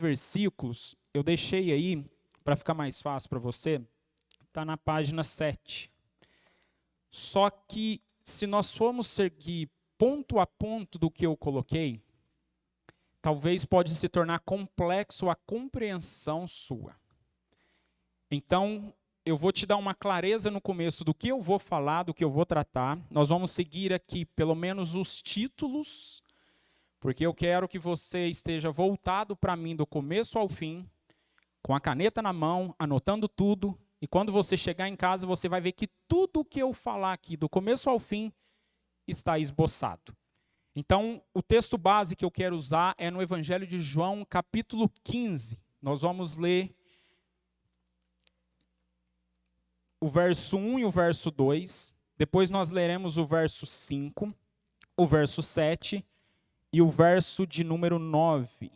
versículos, eu deixei aí, para ficar mais fácil para você, está na página 7. Só que, se nós formos seguir ponto a ponto do que eu coloquei, talvez pode se tornar complexo a compreensão sua. Então, eu vou te dar uma clareza no começo do que eu vou falar, do que eu vou tratar. Nós vamos seguir aqui, pelo menos, os títulos, porque eu quero que você esteja voltado para mim do começo ao fim, com a caneta na mão, anotando tudo, e quando você chegar em casa, você vai ver que tudo o que eu falar aqui, do começo ao fim, está esboçado. Então, o texto base que eu quero usar é no Evangelho de João, capítulo 15. Nós vamos ler o verso 1 e o verso 2. Depois nós leremos o verso 5, o verso 7 e o verso de número 9.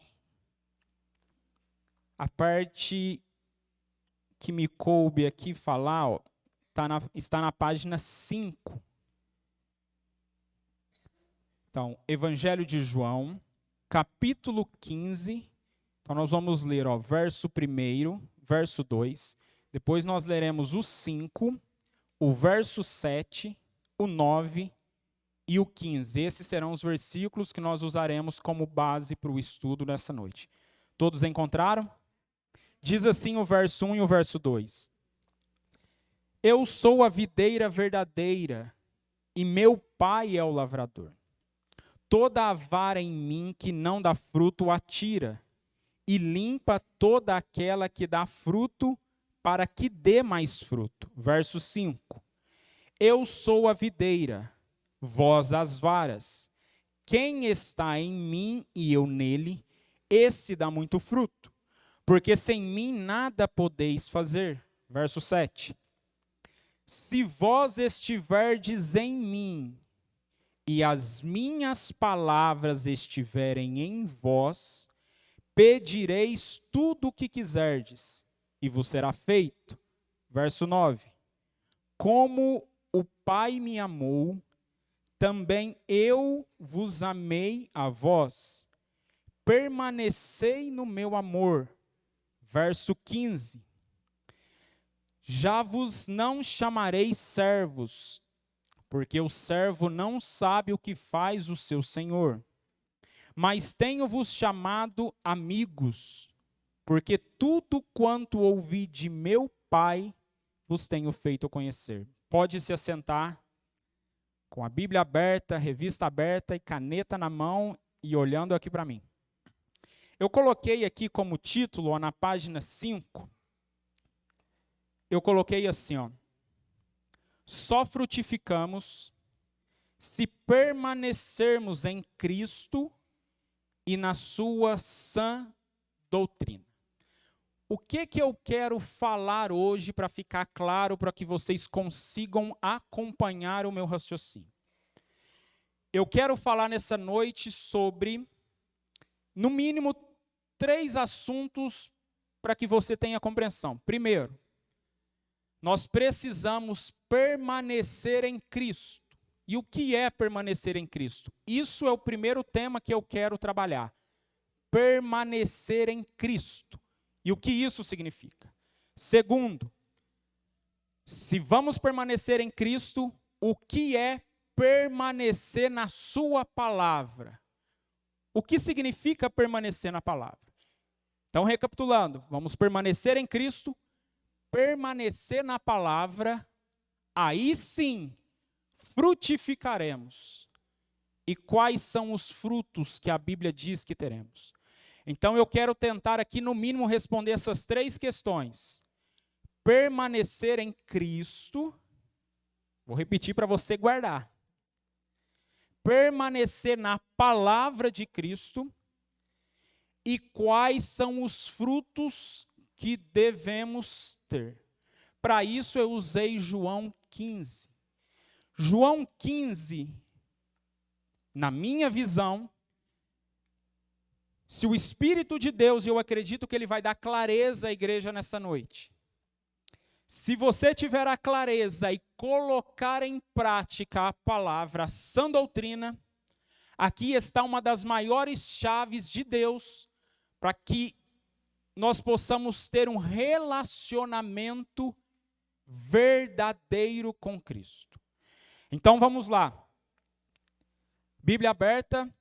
A parte que me coube aqui falar, está na página 5. Então, Evangelho de João, capítulo 15. Então, nós vamos ler verso 1, verso 2. Depois nós leremos o 5, o verso 7, o 9 e o 15. Esses serão os versículos que nós usaremos como base para o estudo nessa noite. Todos encontraram? Diz assim o verso 1 e o verso 2. Eu sou a videira verdadeira e meu pai é o lavrador. Toda a vara em mim que não dá fruto atira, e limpa toda aquela que dá fruto, para que dê mais fruto. Verso 5. Eu sou a videira, vós as varas. Quem está em mim e eu nele, esse dá muito fruto, porque sem mim nada podeis fazer. Verso 7. Se vós estiverdes em mim, e as minhas palavras estiverem em vós, pedireis tudo o que quiserdes, e vos será feito. Verso 9. Como o Pai me amou, também eu vos amei a vós. Permanecei no meu amor. Verso 15. Já vos não chamarei servos, porque o servo não sabe o que faz o seu senhor. Mas tenho-vos chamado amigos, porque tudo quanto ouvi de meu Pai vos tenho feito conhecer. Pode se assentar, com a Bíblia aberta, revista aberta e caneta na mão e olhando aqui para mim. Eu coloquei aqui como título, na página 5, eu coloquei assim, só frutificamos se permanecermos em Cristo e na sua sã doutrina. O que eu quero falar hoje para ficar claro, para que vocês consigam acompanhar o meu raciocínio? Eu quero falar nessa noite sobre, no mínimo, 3 assuntos para que você tenha compreensão. Primeiro, nós precisamos permanecer em Cristo. E o que é permanecer em Cristo? Isso é o primeiro tema que eu quero trabalhar. Permanecer em Cristo. E o que isso significa? Segundo, se vamos permanecer em Cristo, o que é permanecer na sua palavra? O que significa permanecer na palavra? Então, recapitulando, vamos permanecer em Cristo, permanecer na palavra, aí sim, frutificaremos. E quais são os frutos que a Bíblia diz que teremos? Então eu quero tentar aqui no mínimo responder essas 3 questões. Permanecer em Cristo, vou repetir para você guardar. Permanecer na palavra de Cristo e quais são os frutos que devemos ter. Para isso eu usei João 15. João 15, na minha visão, se o Espírito de Deus, e eu acredito que Ele vai dar clareza à igreja nessa noite, se você tiver a clareza e colocar em prática a palavra, a sã doutrina, aqui está uma das maiores chaves de Deus para que nós possamos ter um relacionamento verdadeiro com Cristo. Então vamos lá. Bíblia aberta,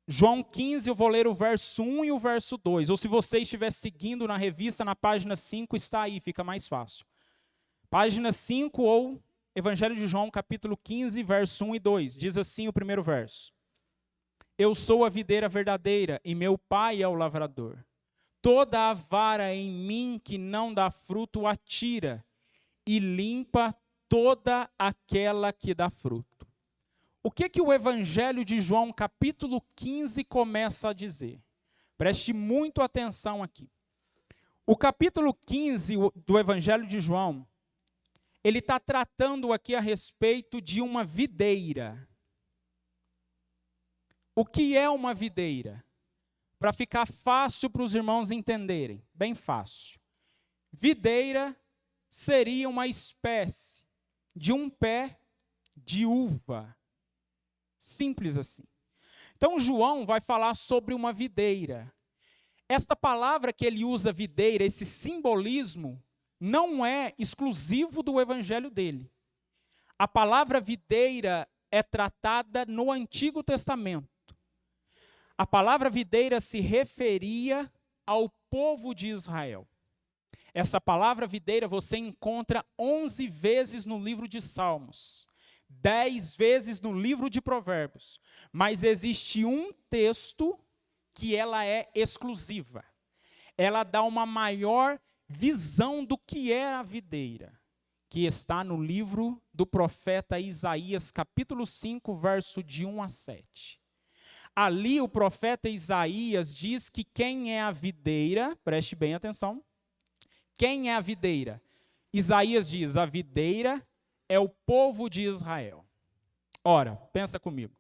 João 15, eu vou ler o verso 1 e o verso 2. Ou se você estiver seguindo na revista, na página 5, está aí, fica mais fácil. Página 5 ou Evangelho de João, capítulo 15, verso 1 e 2. Diz assim o primeiro verso. Eu sou a videira verdadeira e meu pai é o lavrador. Toda a vara em mim que não dá fruto atira e limpa toda aquela que dá fruto. O que o Evangelho de João, capítulo 15, começa a dizer? Preste muito atenção aqui. O capítulo 15 do Evangelho de João, ele está tratando aqui a respeito de uma videira. O que é uma videira? Para ficar fácil para os irmãos entenderem, bem fácil. Videira seria uma espécie de um pé de uva. Simples assim. Então João vai falar sobre uma videira. Esta palavra que ele usa, videira, esse simbolismo, não é exclusivo do evangelho dele. A palavra videira é tratada no Antigo Testamento. A palavra videira se referia ao povo de Israel. Essa palavra videira você encontra 11 vezes no livro de Salmos, 10 vezes no livro de Provérbios. Mas existe um texto que ela é exclusiva. Ela dá uma maior visão do que é a videira, que está no livro do profeta Isaías, capítulo 5, verso de 1 a 7. Ali o profeta Isaías diz que quem é a videira, preste bem atenção, quem é a videira? Isaías diz, a videira é o povo de Israel. Ora, pensa comigo,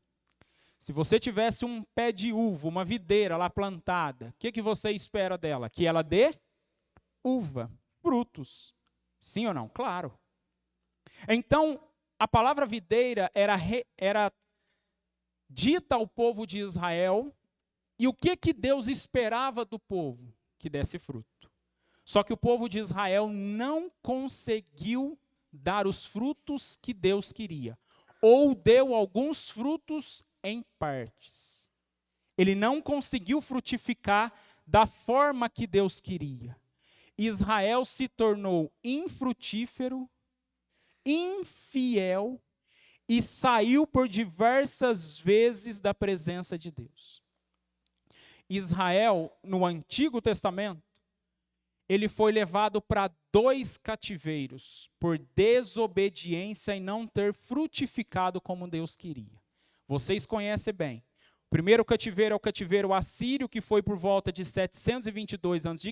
se você tivesse um pé de uva, uma videira lá plantada, o que você espera dela? Que ela dê uva, frutos. Sim ou não? Claro. Então, a palavra videira era dita ao povo de Israel, e o que Deus esperava do povo? Que desse fruto. Só que o povo de Israel não conseguiu dar os frutos que Deus queria, ou deu alguns frutos em partes. Ele não conseguiu frutificar da forma que Deus queria. Israel se tornou infrutífero, infiel, e saiu por diversas vezes da presença de Deus. Israel, no Antigo Testamento, ele foi levado para 2 cativeiros, por desobediência e não ter frutificado como Deus queria. Vocês conhecem bem. O primeiro cativeiro é o cativeiro assírio, que foi por volta de 722 a.C.,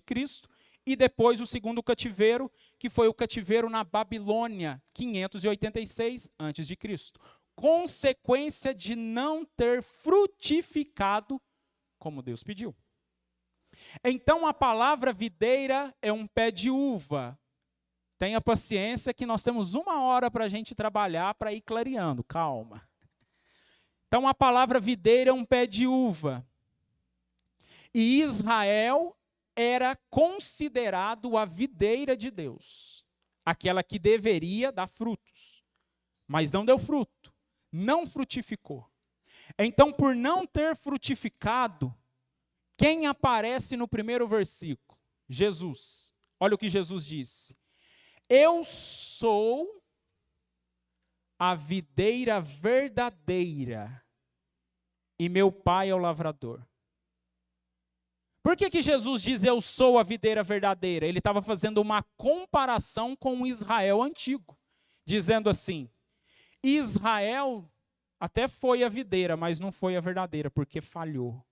e depois o segundo cativeiro, que foi o cativeiro na Babilônia, 586 a.C., consequência de não ter frutificado como Deus pediu. Então a palavra videira é um pé de uva. Tenha paciência que nós temos 1 hora para a gente trabalhar para ir clareando, calma. Então a palavra videira é um pé de uva. E Israel era considerado a videira de Deus, aquela que deveria dar frutos, mas não deu fruto, não frutificou. Então, por não ter frutificado, quem aparece no primeiro versículo? Jesus. Olha o que Jesus disse. Eu sou a videira verdadeira e meu pai é o lavrador. Por que Jesus diz eu sou a videira verdadeira? Ele estava fazendo uma comparação com o Israel antigo, dizendo assim, Israel até foi a videira, mas não foi a verdadeira, porque falhou.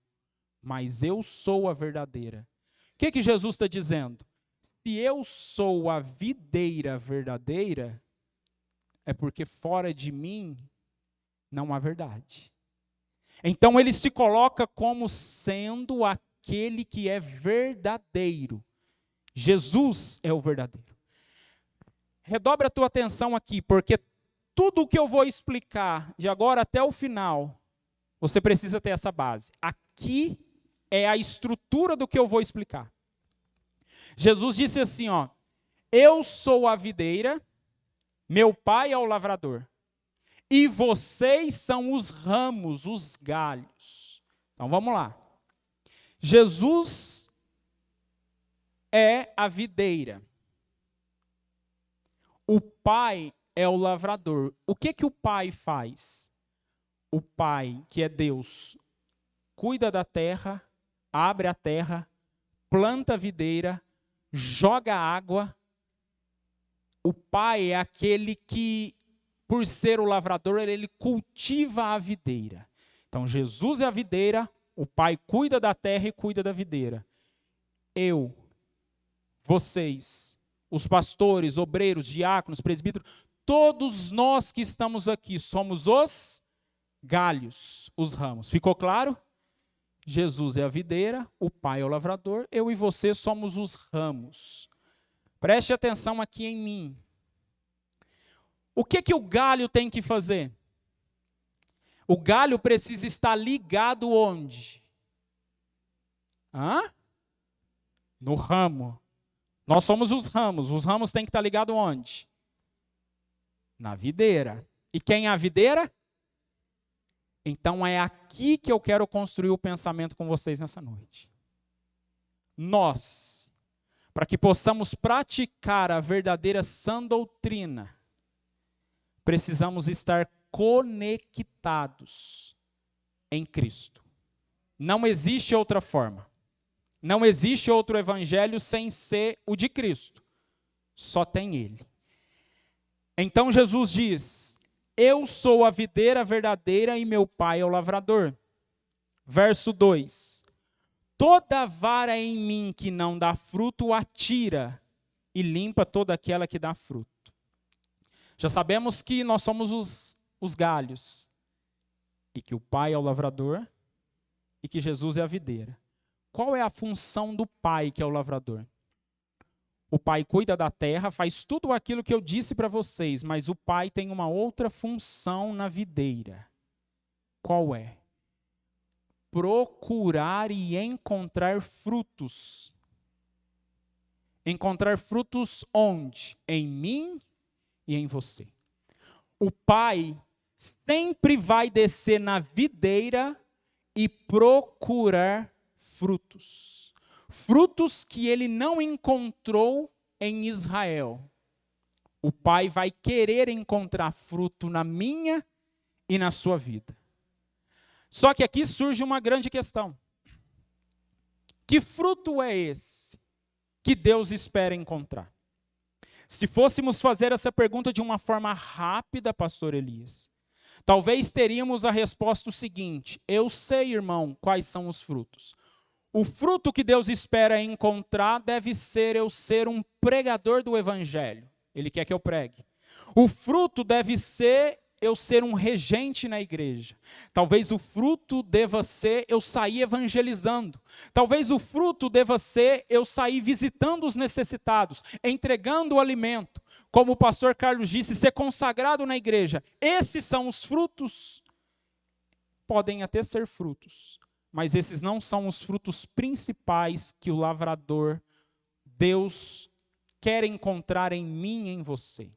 Mas eu sou a verdadeira. O que Jesus está dizendo? Se eu sou a videira verdadeira, é porque fora de mim não há verdade. Então ele se coloca como sendo aquele que é verdadeiro. Jesus é o verdadeiro. Redobre a tua atenção aqui, porque tudo o que eu vou explicar, de agora até o final, você precisa ter essa base. Aqui é a estrutura do que eu vou explicar. Jesus disse assim, ó, eu sou a videira, meu pai é o lavrador, e vocês são os ramos, os galhos. Então vamos lá. Jesus é a videira. O pai é o lavrador. O que o pai faz? O pai, que é Deus, cuida da terra, abre a terra, planta a videira, joga água. O pai é aquele que, por ser o lavrador, ele cultiva a videira. Então, Jesus é a videira, o pai cuida da terra e cuida da videira. Eu, vocês, os pastores, obreiros, diáconos, presbíteros, todos nós que estamos aqui somos os galhos, os ramos. Ficou claro? Jesus é a videira, o pai é o lavrador, eu e você somos os ramos. Preste atenção aqui em mim. O que o galho tem que fazer? O galho precisa estar ligado onde? No ramo. Nós somos os ramos têm que estar ligados onde? Na videira. E quem é a videira? Então é aqui que eu quero construir o pensamento com vocês nessa noite. Nós, para que possamos praticar a verdadeira sã doutrina, precisamos estar conectados em Cristo. Não existe outra forma. Não existe outro evangelho sem ser o de Cristo. Só tem ele. Então Jesus diz, eu sou a videira verdadeira e meu pai é o lavrador. Verso 2. Toda vara em mim que não dá fruto, atira e limpa toda aquela que dá fruto. Já sabemos que nós somos os galhos. E que o pai é o lavrador e que Jesus é a videira. Qual é a função do pai, que é o lavrador? O pai cuida da terra, faz tudo aquilo que eu disse para vocês, mas o pai tem uma outra função na videira. Qual é? Procurar e encontrar frutos. Encontrar frutos onde? Em mim e em você. O pai sempre vai descer na videira e procurar frutos. Frutos que ele não encontrou em Israel. O pai vai querer encontrar fruto na minha e na sua vida. Só que aqui surge uma grande questão. Que fruto é esse que Deus espera encontrar? Se fôssemos fazer essa pergunta de uma forma rápida, pastor Elias, talvez teríamos a resposta seguinte: eu sei, irmão, quais são os frutos. O fruto que Deus espera encontrar deve ser eu ser um pregador do evangelho. Ele quer que eu pregue. O fruto deve ser eu ser um regente na igreja. Talvez o fruto deva ser eu sair evangelizando. Talvez o fruto deva ser eu sair visitando os necessitados, entregando o alimento. Como o pastor Carlos disse, ser consagrado na igreja. Esses são os frutos. Podem até ser frutos, mas esses não são os frutos principais que o lavrador, Deus, quer encontrar em mim e em você.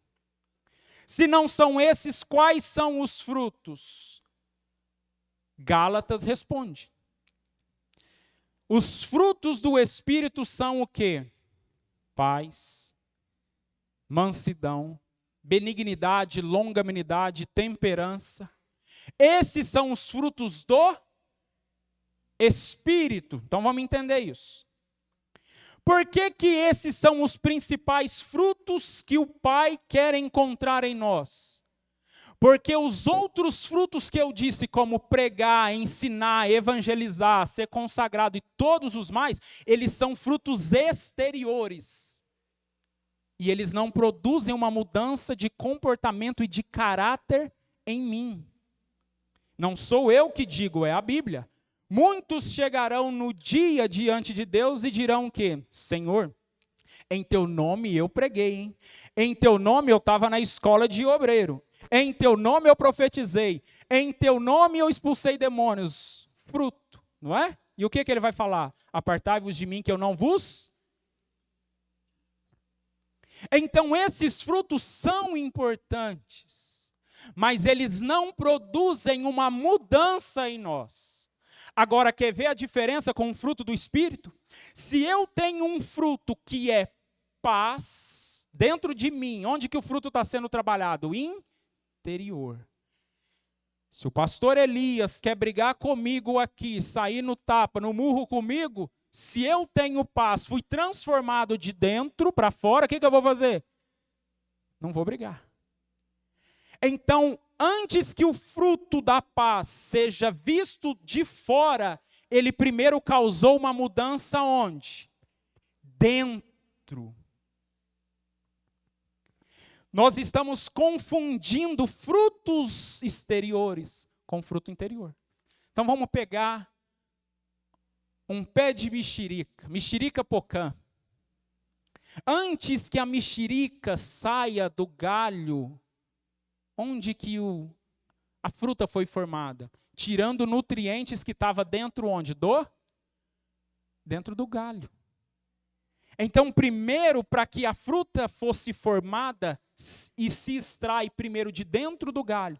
Se não são esses, quais são os frutos? Gálatas responde. Os frutos do Espírito são o quê? Paz, mansidão, benignidade, longanimidade, temperança. Esses são os frutos do Espírito. Então vamos entender isso. Por que esses são os principais frutos que o Pai quer encontrar em nós? Porque os outros frutos que eu disse, como pregar, ensinar, evangelizar, ser consagrado e todos os mais, eles são frutos exteriores. E eles não produzem uma mudança de comportamento e de caráter em mim. Não sou eu que digo, é a Bíblia. Muitos chegarão no dia diante de Deus e dirão o quê? Senhor, em teu nome eu preguei, hein? Em teu nome eu estava na escola de obreiro. Em teu nome eu profetizei. Em teu nome eu expulsei demônios. Fruto, não é? E o que ele vai falar? Apartai-vos de mim que eu não vos Então esses frutos são importantes, mas eles não produzem uma mudança em nós. Agora, quer ver a diferença com o fruto do Espírito? Se eu tenho um fruto que é paz dentro de mim, onde que o fruto está sendo trabalhado? Interior. Se o pastor Elias quer brigar comigo aqui, sair no tapa, no murro comigo, se eu tenho paz, fui transformado de dentro para fora, o que eu vou fazer? Não vou brigar. Então, antes que o fruto da paz seja visto de fora, ele primeiro causou uma mudança onde? Dentro. Nós estamos confundindo frutos exteriores com fruto interior. Então vamos pegar um pé de mexerica pocã. Antes que a mexerica saia do galho, onde que a fruta foi formada? Tirando nutrientes que estavam dentro onde? Dentro do galho. Então, primeiro, para que a fruta fosse formada e se extrai primeiro de dentro do galho,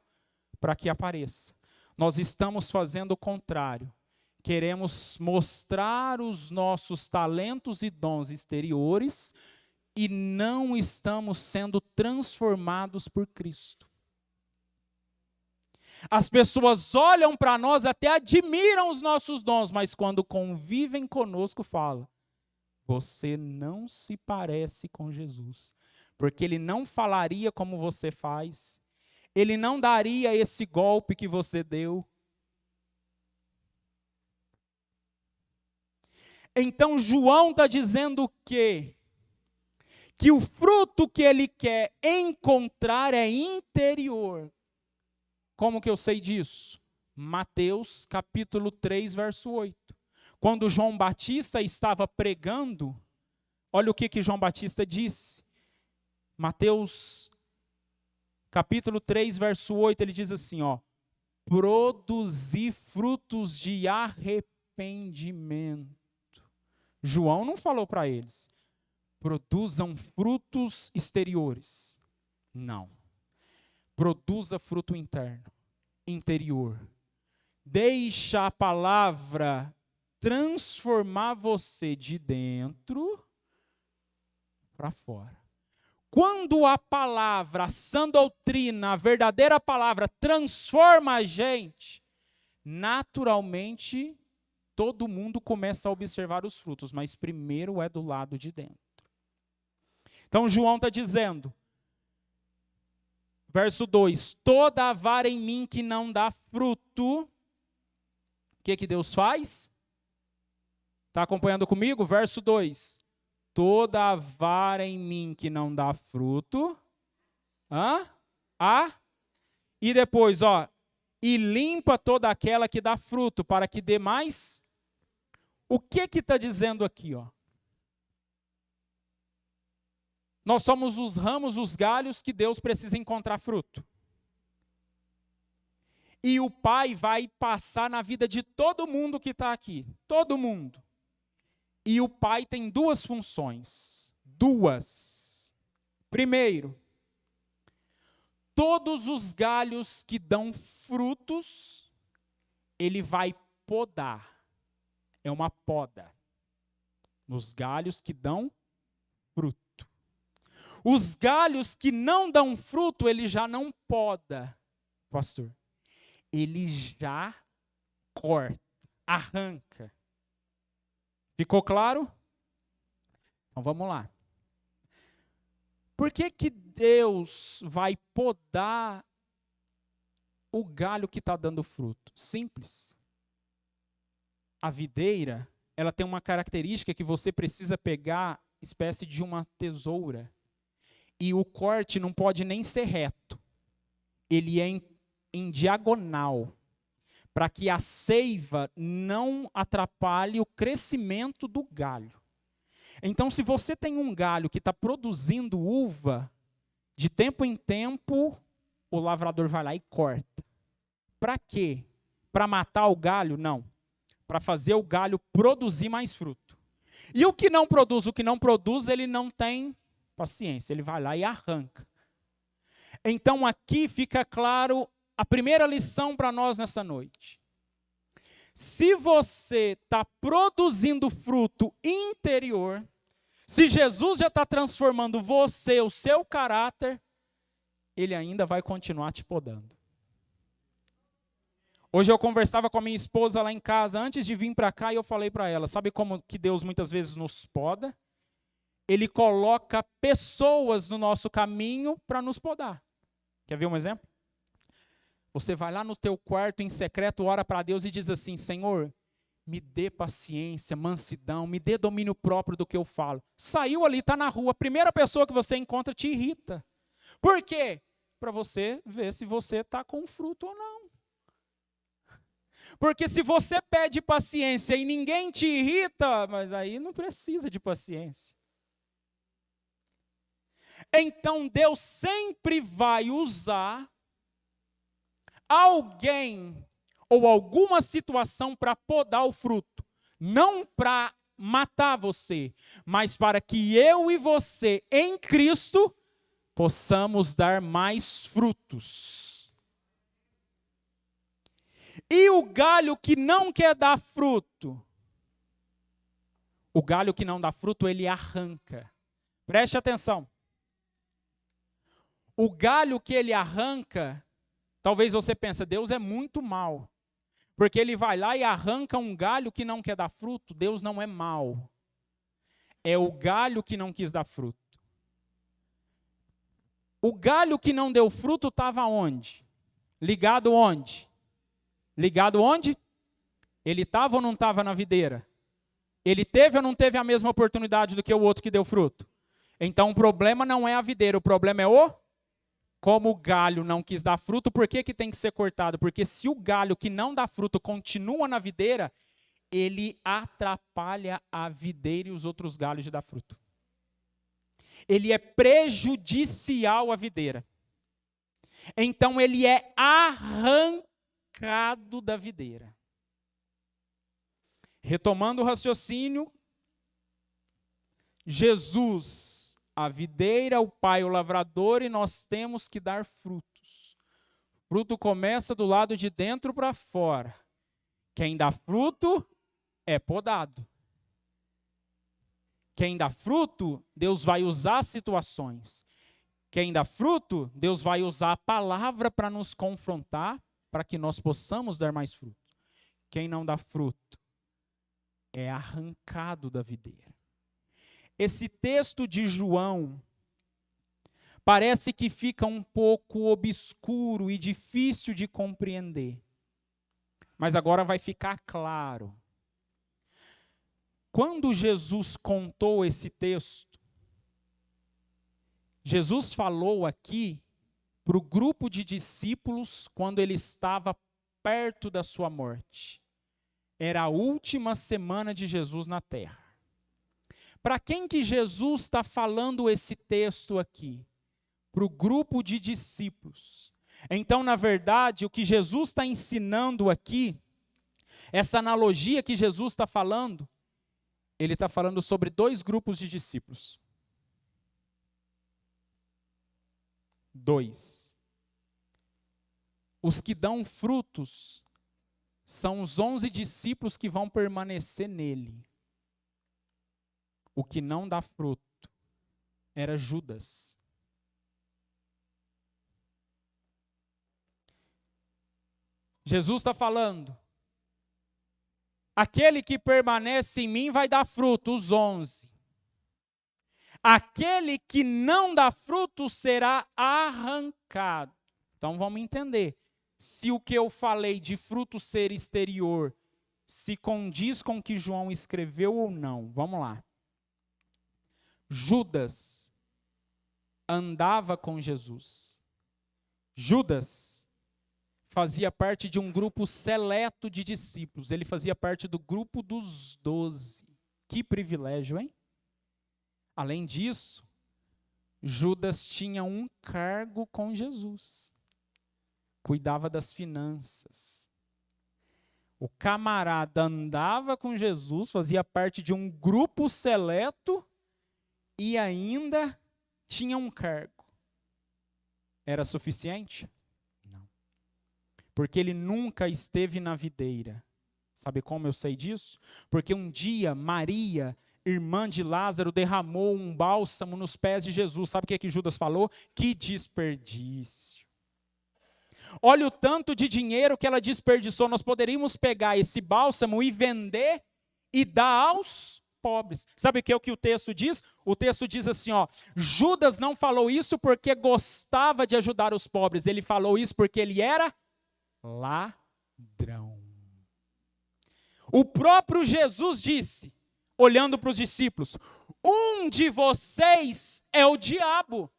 para que apareça. Nós estamos fazendo o contrário. Queremos mostrar os nossos talentos e dons exteriores e não estamos sendo transformados por Cristo. As pessoas olham para nós, até admiram os nossos dons, mas quando convivem conosco, falam: você não se parece com Jesus, porque ele não falaria como você faz, ele não daria esse golpe que você deu. Então João está dizendo o quê? Que o fruto que ele quer encontrar é interior. Como que eu sei disso? Mateus capítulo 3, verso 8. Quando João Batista estava pregando, olha o que João Batista disse. Mateus capítulo 3, verso 8, ele diz assim, produzir frutos de arrependimento. João não falou para eles, produzam frutos exteriores. Não. Produza fruto interno, interior. Deixa a palavra transformar você de dentro para fora. Quando a palavra, a sã doutrina, a verdadeira palavra transforma a gente, naturalmente todo mundo começa a observar os frutos, mas primeiro é do lado de dentro. Então João está dizendo, verso 2, toda a vara em mim que não dá fruto, o que Deus faz? Está acompanhando comigo? Verso 2. Toda a vara em mim que não dá fruto. E depois, e limpa toda aquela que dá fruto, para que dê mais. O que está dizendo aqui? Nós somos os ramos, os galhos que Deus precisa encontrar fruto. E o Pai vai passar na vida de todo mundo que está aqui. Todo mundo. E o Pai tem duas funções. Primeiro, todos os galhos que dão frutos, ele vai podar. É uma poda. Nos galhos que dão fruto. Os galhos que não dão fruto, ele já não poda, pastor. Ele já corta, arranca. Ficou claro? Então vamos lá. Por que Deus vai podar o galho que está dando fruto? Simples. A videira, ela tem uma característica que você precisa pegar, espécie de uma tesoura. E o corte não pode nem ser reto. Ele é em diagonal. Para que a seiva não atrapalhe o crescimento do galho. Então, se você tem um galho que está produzindo uva, de tempo em tempo, o lavrador vai lá e corta. Para quê? Para matar o galho? Não. Para fazer o galho produzir mais fruto. E o que não produz? O que não produz, ele não tem paciência. Ele vai lá e arranca. Então aqui fica claro a primeira lição para nós nessa noite. Se você está produzindo fruto interior, se Jesus já está transformando você, o seu caráter, Ele ainda vai continuar te podando. Hoje eu conversava com a minha esposa lá em casa, antes de vir para cá, e eu falei para ela, sabe como que Deus muitas vezes nos poda? Ele coloca pessoas no nosso caminho para nos podar. Quer ver um exemplo? Você vai lá no teu quarto em secreto, ora para Deus e diz assim, Senhor, me dê paciência, mansidão, me dê domínio próprio do que eu falo. Saiu ali, está na rua, a primeira pessoa que você encontra te irrita. Por quê? Para você ver se você está com fruto ou não. Porque se você pede paciência e ninguém te irrita, mas aí não precisa de paciência. Então Deus sempre vai usar alguém ou alguma situação para podar o fruto. Não para matar você, mas para que eu e você, em Cristo, possamos dar mais frutos. E o galho que não quer dar fruto, o galho que não dá fruto, ele arranca. Preste atenção. O galho que ele arranca, talvez você pense, Deus é muito mau. Porque ele vai lá e arranca um galho que não quer dar fruto. Deus não é mau. É o galho que não quis dar fruto. O galho que não deu fruto estava onde? Ligado onde? Ligado onde? Ele estava ou não estava na videira? Ele teve ou não teve a mesma oportunidade do que o outro que deu fruto? Então o problema não é a videira, o problema é como o galho não quis dar fruto, por que tem que ser cortado? Porque se o galho que não dá fruto continua na videira, ele atrapalha a videira e os outros galhos de dar fruto. Ele é prejudicial à videira. Então ele é arrancado da videira. Retomando o raciocínio, Jesus, a videira, o Pai, o lavrador, e nós temos que dar frutos. Fruto começa do lado de dentro para fora. Quem dá fruto é podado. Quem dá fruto, Deus vai usar situações. Quem dá fruto, Deus vai usar a palavra para nos confrontar, para que nós possamos dar mais fruto. Quem não dá fruto é arrancado da videira. Esse texto de João parece que fica um pouco obscuro e difícil de compreender. Mas agora vai ficar claro. Quando Jesus contou esse texto, Jesus falou aqui para o grupo de discípulos quando ele estava perto da sua morte. Era a última semana de Jesus na terra. Para quem que Jesus está falando esse texto aqui? Para o grupo de discípulos. Então, na verdade, o que Jesus está ensinando aqui, essa analogia que Jesus está falando, ele está falando sobre dois grupos de discípulos. Dois. Os que dão frutos são os 11 discípulos que vão permanecer nele. O que não dá fruto era Judas. Jesus está falando, aquele que permanece em mim vai dar fruto, os 11. Aquele que não dá fruto será arrancado. Então vamos entender, se o que eu falei de fruto ser exterior se condiz com o que João escreveu ou não. Vamos lá. Judas andava com Jesus. Judas fazia parte de um grupo seleto de discípulos. Ele fazia parte do grupo dos 12. Que privilégio, hein? Além disso, Judas tinha um cargo com Jesus. Cuidava das finanças. O camarada andava com Jesus, fazia parte de um grupo seleto, e ainda tinha um cargo. Era suficiente? Não. Porque ele nunca esteve na videira. Sabe como eu sei disso? Porque um dia Maria, irmã de Lázaro, derramou um bálsamo nos pés de Jesus. Sabe o que Judas falou? Que desperdício. Olha o tanto de dinheiro que ela desperdiçou. Nós poderíamos pegar esse bálsamo e vender e dar aos pobres. Sabe o que o texto diz? O texto diz assim, ó, Judas não falou isso porque gostava de ajudar os pobres. Ele falou isso porque ele era ladrão. O próprio Jesus disse, olhando para os discípulos, um de vocês é o diabo.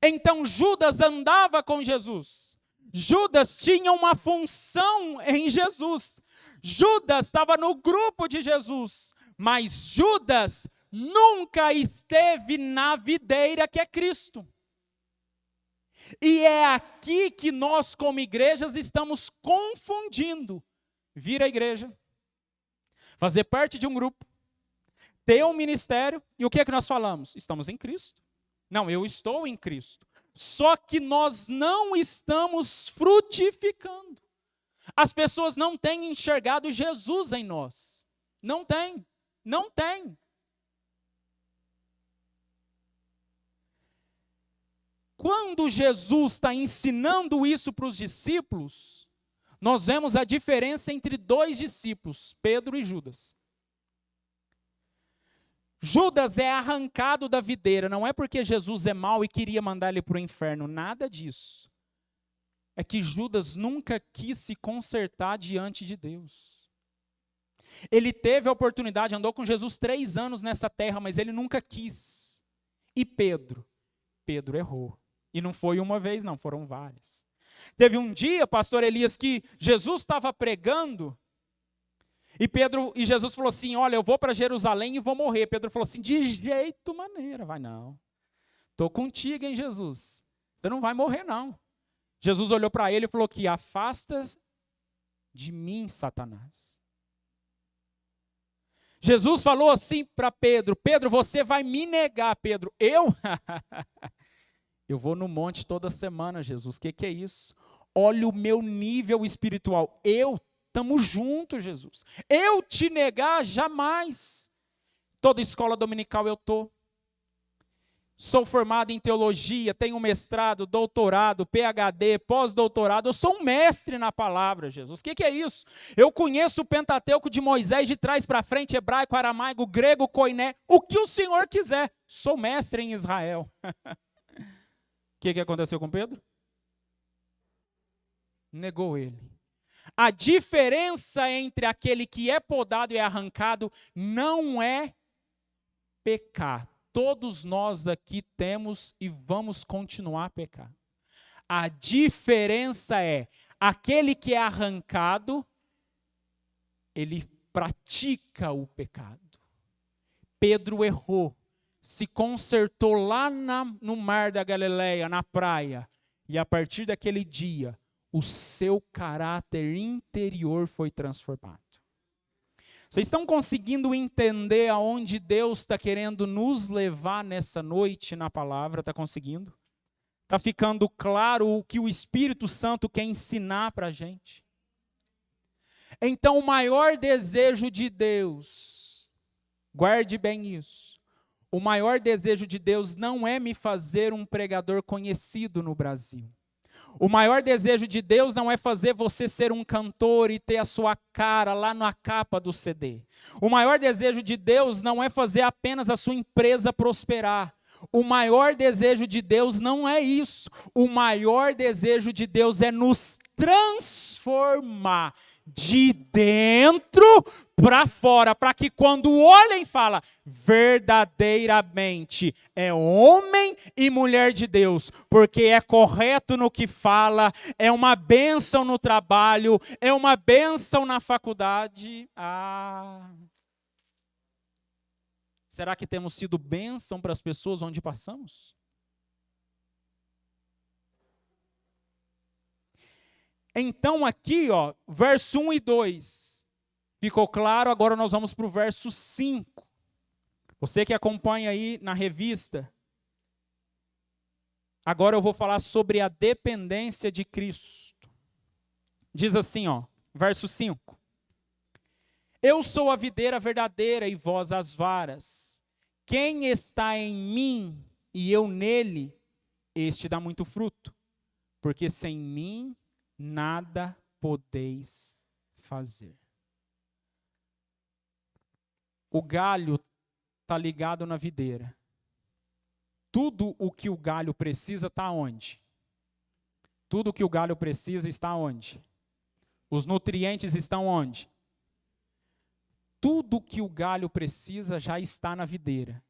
Então Judas andava com Jesus. Judas tinha uma função em Jesus. Judas estava no grupo de Jesus. Mas Judas nunca esteve na videira que é Cristo. E é aqui que nós, como igrejas, estamos confundindo vir à igreja, fazer parte de um grupo, ter um ministério, e o que é que nós falamos? Estamos em Cristo. Não, eu estou em Cristo. Só que nós não estamos frutificando. As pessoas não têm enxergado Jesus em nós. Não tem, não tem. Quando Jesus está ensinando isso para os discípulos, nós vemos a diferença entre dois discípulos, Pedro e Judas. Judas é arrancado da videira, não é porque Jesus é mau e queria mandar ele para o inferno, nada disso. É que Judas nunca quis se consertar diante de Deus. Ele teve a oportunidade, andou com Jesus 3 anos nessa terra, mas ele nunca quis. E Pedro errou. E não foi uma vez, não, foram várias. Teve um dia, pastor Elias, que Jesus estava pregando, e Jesus falou assim, olha, eu vou para Jerusalém e vou morrer. Pedro falou assim, de jeito maneira, vai não. Estou contigo, hein, Jesus. Você não vai morrer, não. Jesus olhou para ele e falou que afasta de mim, Satanás. Jesus falou assim para Pedro, Pedro, você vai me negar, Pedro. Eu? Eu vou no monte toda semana, Jesus. O que é isso? Olha o meu nível espiritual. Estamos juntos, Jesus. Eu te negar, jamais. Toda escola dominical eu estou. Sou formado em teologia, tenho mestrado, doutorado, PhD, pós-doutorado. Eu sou um mestre na palavra, Jesus. O que é isso? Eu conheço o Pentateuco de Moisés de trás para frente, hebraico, aramaico, grego, koiné, o que o Senhor quiser. Sou mestre em Israel. O que aconteceu com Pedro? Negou ele. A diferença entre aquele que é podado e arrancado não é pecar. Todos nós aqui temos e vamos continuar a pecar. A diferença é, aquele que é arrancado, ele pratica o pecado. Pedro errou, se consertou lá no mar da Galileia, na praia, e a partir daquele dia, o seu caráter interior foi transformado. Vocês estão conseguindo entender aonde Deus está querendo nos levar nessa noite na palavra? Está conseguindo? Está ficando claro o que o Espírito Santo quer ensinar para a gente? Então, o maior desejo de Deus, guarde bem isso, o maior desejo de Deus não é me fazer um pregador conhecido no Brasil. O maior desejo de Deus não é fazer você ser um cantor e ter a sua cara lá na capa do CD. O maior desejo de Deus não é fazer apenas a sua empresa prosperar. O maior desejo de Deus não é isso. O maior desejo de Deus é nos transformar de dentro para fora, para que quando olhem fala, verdadeiramente é homem e mulher de Deus, porque é correto no que fala, é uma bênção no trabalho, é uma bênção na faculdade. Será que temos sido bênção para as pessoas onde passamos? Então aqui, ó, verso 1 e 2, ficou claro, agora nós vamos para o verso 5. Você que acompanha aí na revista, agora eu vou falar sobre a dependência de Cristo. Diz assim, ó, verso 5. Eu sou a videira verdadeira e vós as varas. Quem está em mim e eu nele, este dá muito fruto. Porque sem mim nada podeis fazer. O galho está ligado na videira. Tudo o que o galho precisa está onde? Tudo o que o galho precisa está onde? Os nutrientes estão onde? Tudo que o galho precisa já está na videira.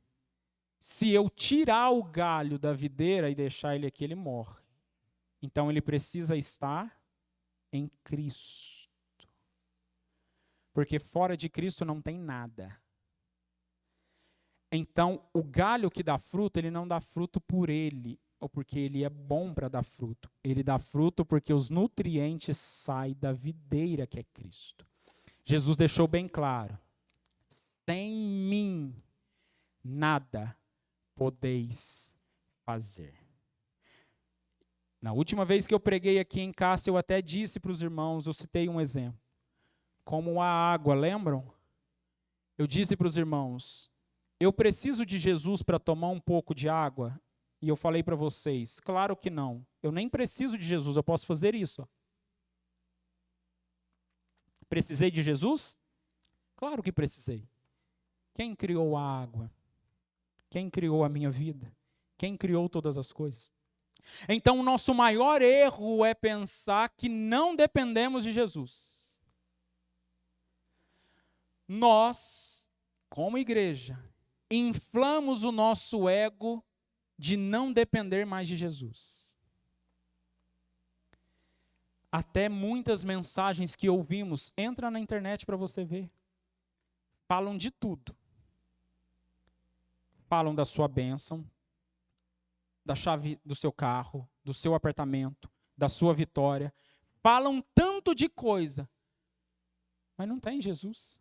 Se eu tirar o galho da videira e deixar ele aqui, ele morre. Então ele precisa estar em Cristo. Porque fora de Cristo não tem nada. Então o galho que dá fruto, ele não dá fruto por ele, ou porque ele é bom para dar fruto. Ele dá fruto porque os nutrientes saem da videira que é Cristo. Jesus deixou bem claro: sem mim nada podeis fazer. Na última vez que eu preguei aqui em casa, eu até disse para os irmãos, eu citei um exemplo. Como a água, lembram? Eu disse para os irmãos, eu preciso de Jesus para tomar um pouco de água? E eu falei para vocês, claro que não. Eu nem preciso de Jesus, eu posso fazer isso. Ó. Precisei de Jesus? Claro que precisei. Quem criou a água? Quem criou a minha vida? Quem criou todas as coisas? Então, o nosso maior erro é pensar que não dependemos de Jesus. Nós, como igreja, inflamos o nosso ego de não depender mais de Jesus. Até muitas mensagens que ouvimos, entra na internet para você ver, falam de tudo. Falam da sua bênção, da chave do seu carro, do seu apartamento, da sua vitória. Falam tanto de coisa, mas não tem Jesus.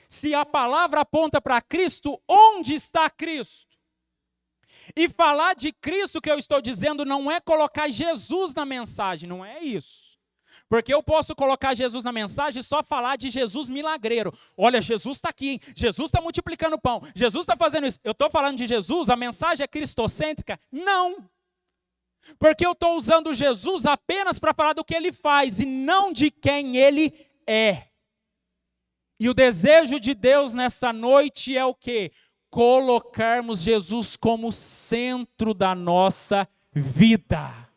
Se a palavra aponta para Cristo, onde está Cristo? E falar de Cristo que eu estou dizendo não é colocar Jesus na mensagem, não é isso. Porque eu posso colocar Jesus na mensagem e só falar de Jesus milagreiro. Olha, Jesus está aqui, hein? Jesus está multiplicando pão, Jesus está fazendo isso. Eu estou falando de Jesus, a mensagem é cristocêntrica? Não. Porque eu estou usando Jesus apenas para falar do que ele faz e não de quem ele é. E o desejo de Deus nessa noite é o quê? Colocarmos Jesus como centro da nossa vida.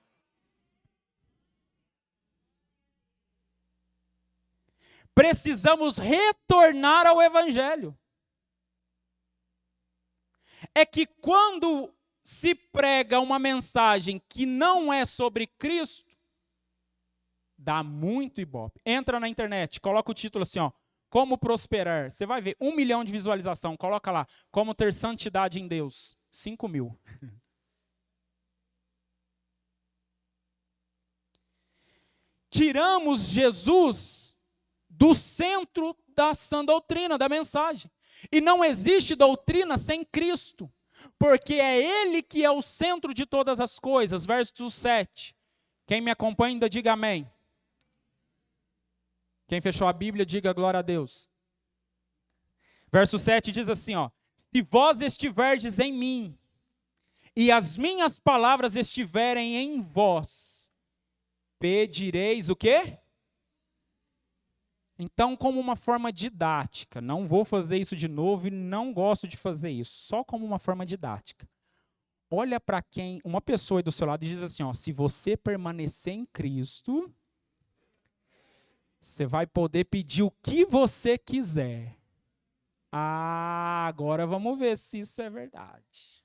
Precisamos retornar ao Evangelho. É que quando se prega uma mensagem que não é sobre Cristo, dá muito ibope. Entra na internet, coloca o título assim, ó, como prosperar. Você vai ver 1 milhão de visualização, coloca lá, como ter santidade em Deus, 5 mil. Tiramos Jesus do centro da sã doutrina, da mensagem. E não existe doutrina sem Cristo, porque é Ele que é o centro de todas as coisas. Verso 7. Quem me acompanha ainda diga amém. Quem fechou a Bíblia, diga glória a Deus. Verso 7 diz assim, ó, se vós estiverdes em mim, e as minhas palavras estiverem em vós, pedireis o quê? Então, como uma forma didática, não vou fazer isso de novo e não gosto de fazer isso, só como uma forma didática. Olha para quem, uma pessoa aí do seu lado e diz assim, ó, se você permanecer em Cristo, você vai poder pedir o que você quiser. Ah, agora vamos ver se isso é verdade.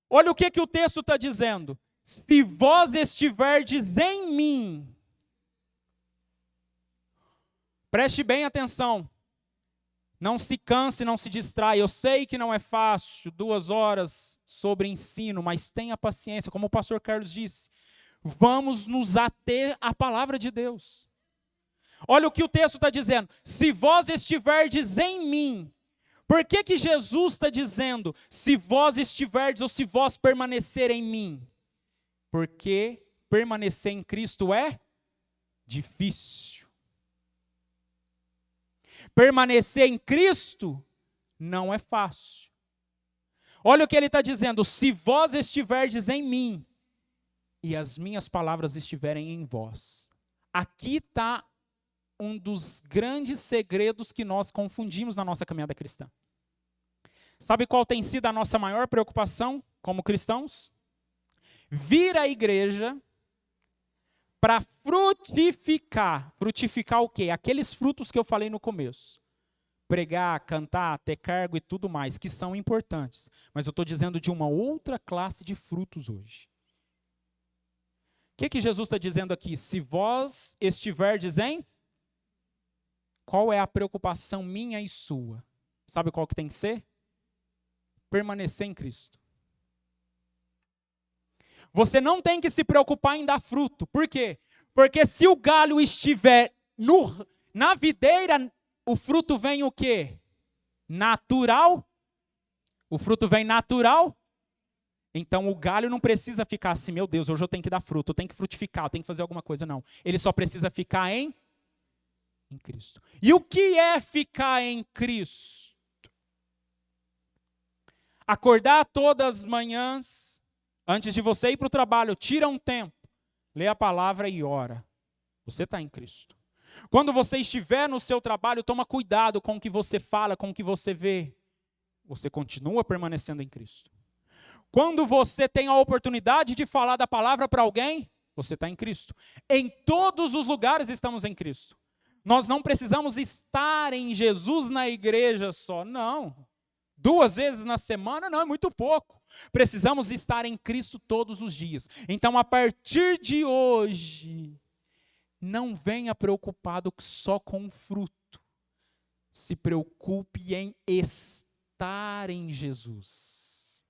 Olha o que o texto está dizendo. Se vós estiverdes em mim, preste bem atenção. Não se canse, não se distraia. Eu sei que não é fácil, 2 horas sobre ensino, mas tenha paciência. Como o pastor Carlos disse, vamos nos ater à palavra de Deus. Olha o que o texto está dizendo. Se vós estiverdes em mim. Por que Jesus está dizendo, se vós estiverdes ou se vós permanecer em mim? Porque permanecer em Cristo é difícil. Permanecer em Cristo não é fácil. Olha o que ele está dizendo, se vós estiverdes em mim e as minhas palavras estiverem em vós. Aqui está um dos grandes segredos que nós confundimos na nossa caminhada cristã. Sabe qual tem sido a nossa maior preocupação como cristãos? Vir à igreja para frutificar. Frutificar o quê? Aqueles frutos que eu falei no começo. Pregar, cantar, ter cargo e tudo mais, que são importantes. Mas eu estou dizendo de uma outra classe de frutos hoje. O que Jesus está dizendo aqui? Se vós estiverdes em... Qual é a preocupação minha e sua? Sabe qual que tem que ser? Permanecer em Cristo. Você não tem que se preocupar em dar fruto. Por quê? Porque se o galho estiver na videira, o fruto vem o quê? Natural. O fruto vem natural. Então o galho não precisa ficar assim, meu Deus, hoje eu tenho que dar fruto, eu tenho que frutificar, eu tenho que fazer alguma coisa, não. Ele só precisa ficar em Cristo. E o que é ficar em Cristo? Acordar todas as manhãs, antes de você ir para o trabalho, tira um tempo, lê a palavra e ora. Você está em Cristo. Quando você estiver no seu trabalho, toma cuidado com o que você fala, com o que você vê. Você continua permanecendo em Cristo. Quando você tem a oportunidade de falar da palavra para alguém, você está em Cristo. Em todos os lugares estamos em Cristo. Nós não precisamos estar em Jesus na igreja só, não. 2 vezes na semana, não, é muito pouco. Precisamos estar em Cristo todos os dias. Então, a partir de hoje, não venha preocupado só com o fruto. Se preocupe em estar em Jesus.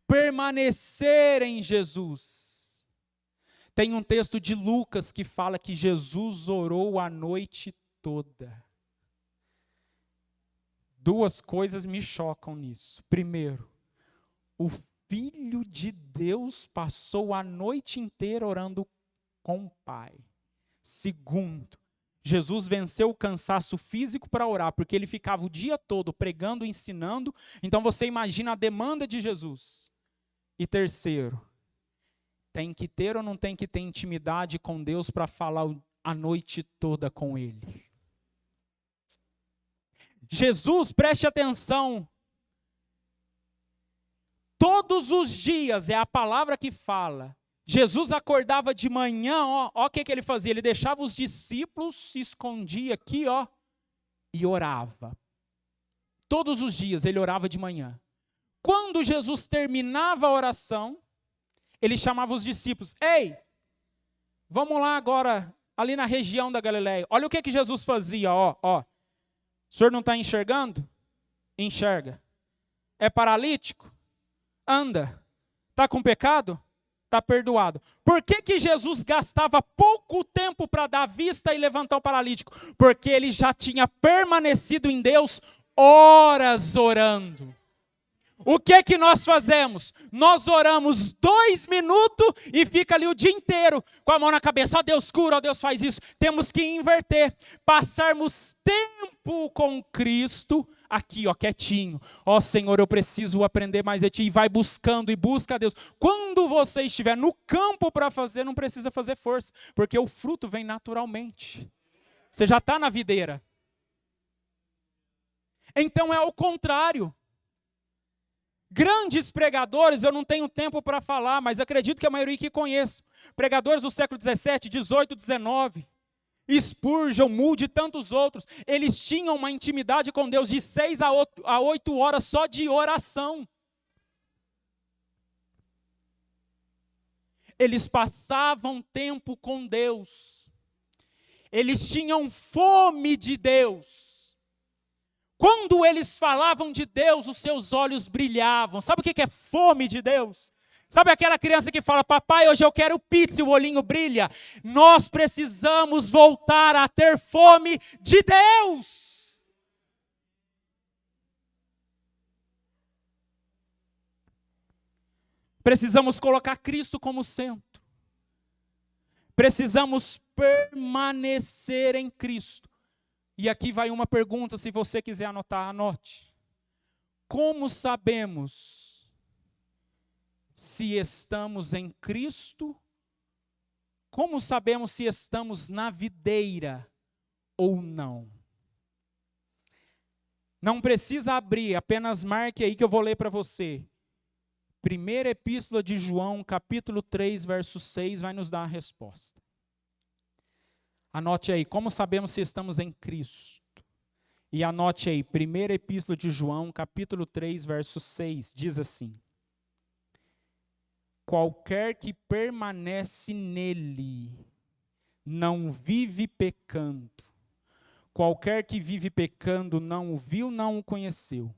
Permanecer em Jesus. Tem um texto de Lucas que fala que Jesus orou a noite toda. 2 coisas me chocam nisso. Primeiro, o Filho de Deus passou a noite inteira orando com o Pai. Segundo, Jesus venceu o cansaço físico para orar, porque ele ficava o dia todo pregando, ensinando. Então você imagina a demanda de Jesus. E terceiro, tem que ter ou não tem que ter intimidade com Deus para falar a noite toda com Ele? Jesus, preste atenção, todos os dias, é a palavra que fala, Jesus acordava de manhã, ó o que ele fazia, ele deixava os discípulos, se escondia aqui, ó, e orava. Todos os dias ele orava de manhã. Quando Jesus terminava a oração, ele chamava os discípulos, ei, vamos lá agora, ali na região da Galileia, olha o que Jesus fazia, ó. O senhor não está enxergando? Enxerga. É paralítico? Anda. Está com pecado? Está perdoado. Por que Jesus gastava pouco tempo para dar vista e levantar o paralítico? Porque ele já tinha permanecido em Deus horas orando. O que nós fazemos? Nós oramos 2 minutos e fica ali o dia inteiro com a mão na cabeça. Ó Deus cura, ó Deus faz isso. Temos que inverter. Passarmos tempo com Cristo aqui, ó, quietinho. Ó Senhor, eu preciso aprender mais de Ti. E vai buscando e busca a Deus. Quando você estiver no campo para fazer, não precisa fazer força. Porque o fruto vem naturalmente. Você já está na videira. Então é ao contrário. Grandes pregadores, eu não tenho tempo para falar, mas acredito que a maioria que conheço. Pregadores do século 17, 18, 19, Spurgeon, Moody e tantos outros. Eles tinham uma intimidade com Deus de 6 a 8 horas só de oração. Eles passavam tempo com Deus. Eles tinham fome de Deus. Quando eles falavam de Deus, os seus olhos brilhavam. Sabe o que é fome de Deus? Sabe aquela criança que fala, papai, hoje eu quero pizza e o olhinho brilha? Nós precisamos voltar a ter fome de Deus. Precisamos colocar Cristo como centro. Precisamos permanecer em Cristo. E aqui vai uma pergunta, se você quiser anotar, anote. Como sabemos se estamos em Cristo? Como sabemos se estamos na videira ou não? Não precisa abrir, apenas marque aí que eu vou ler para você. Primeira Epístola de João, capítulo 3, verso 6, vai nos dar a resposta. Anote aí, como sabemos se estamos em Cristo? E anote aí, Primeira Epístola de João, capítulo 3, verso 6, diz assim: qualquer que permanece nele não vive pecando. Qualquer que vive pecando não o viu, não o conheceu.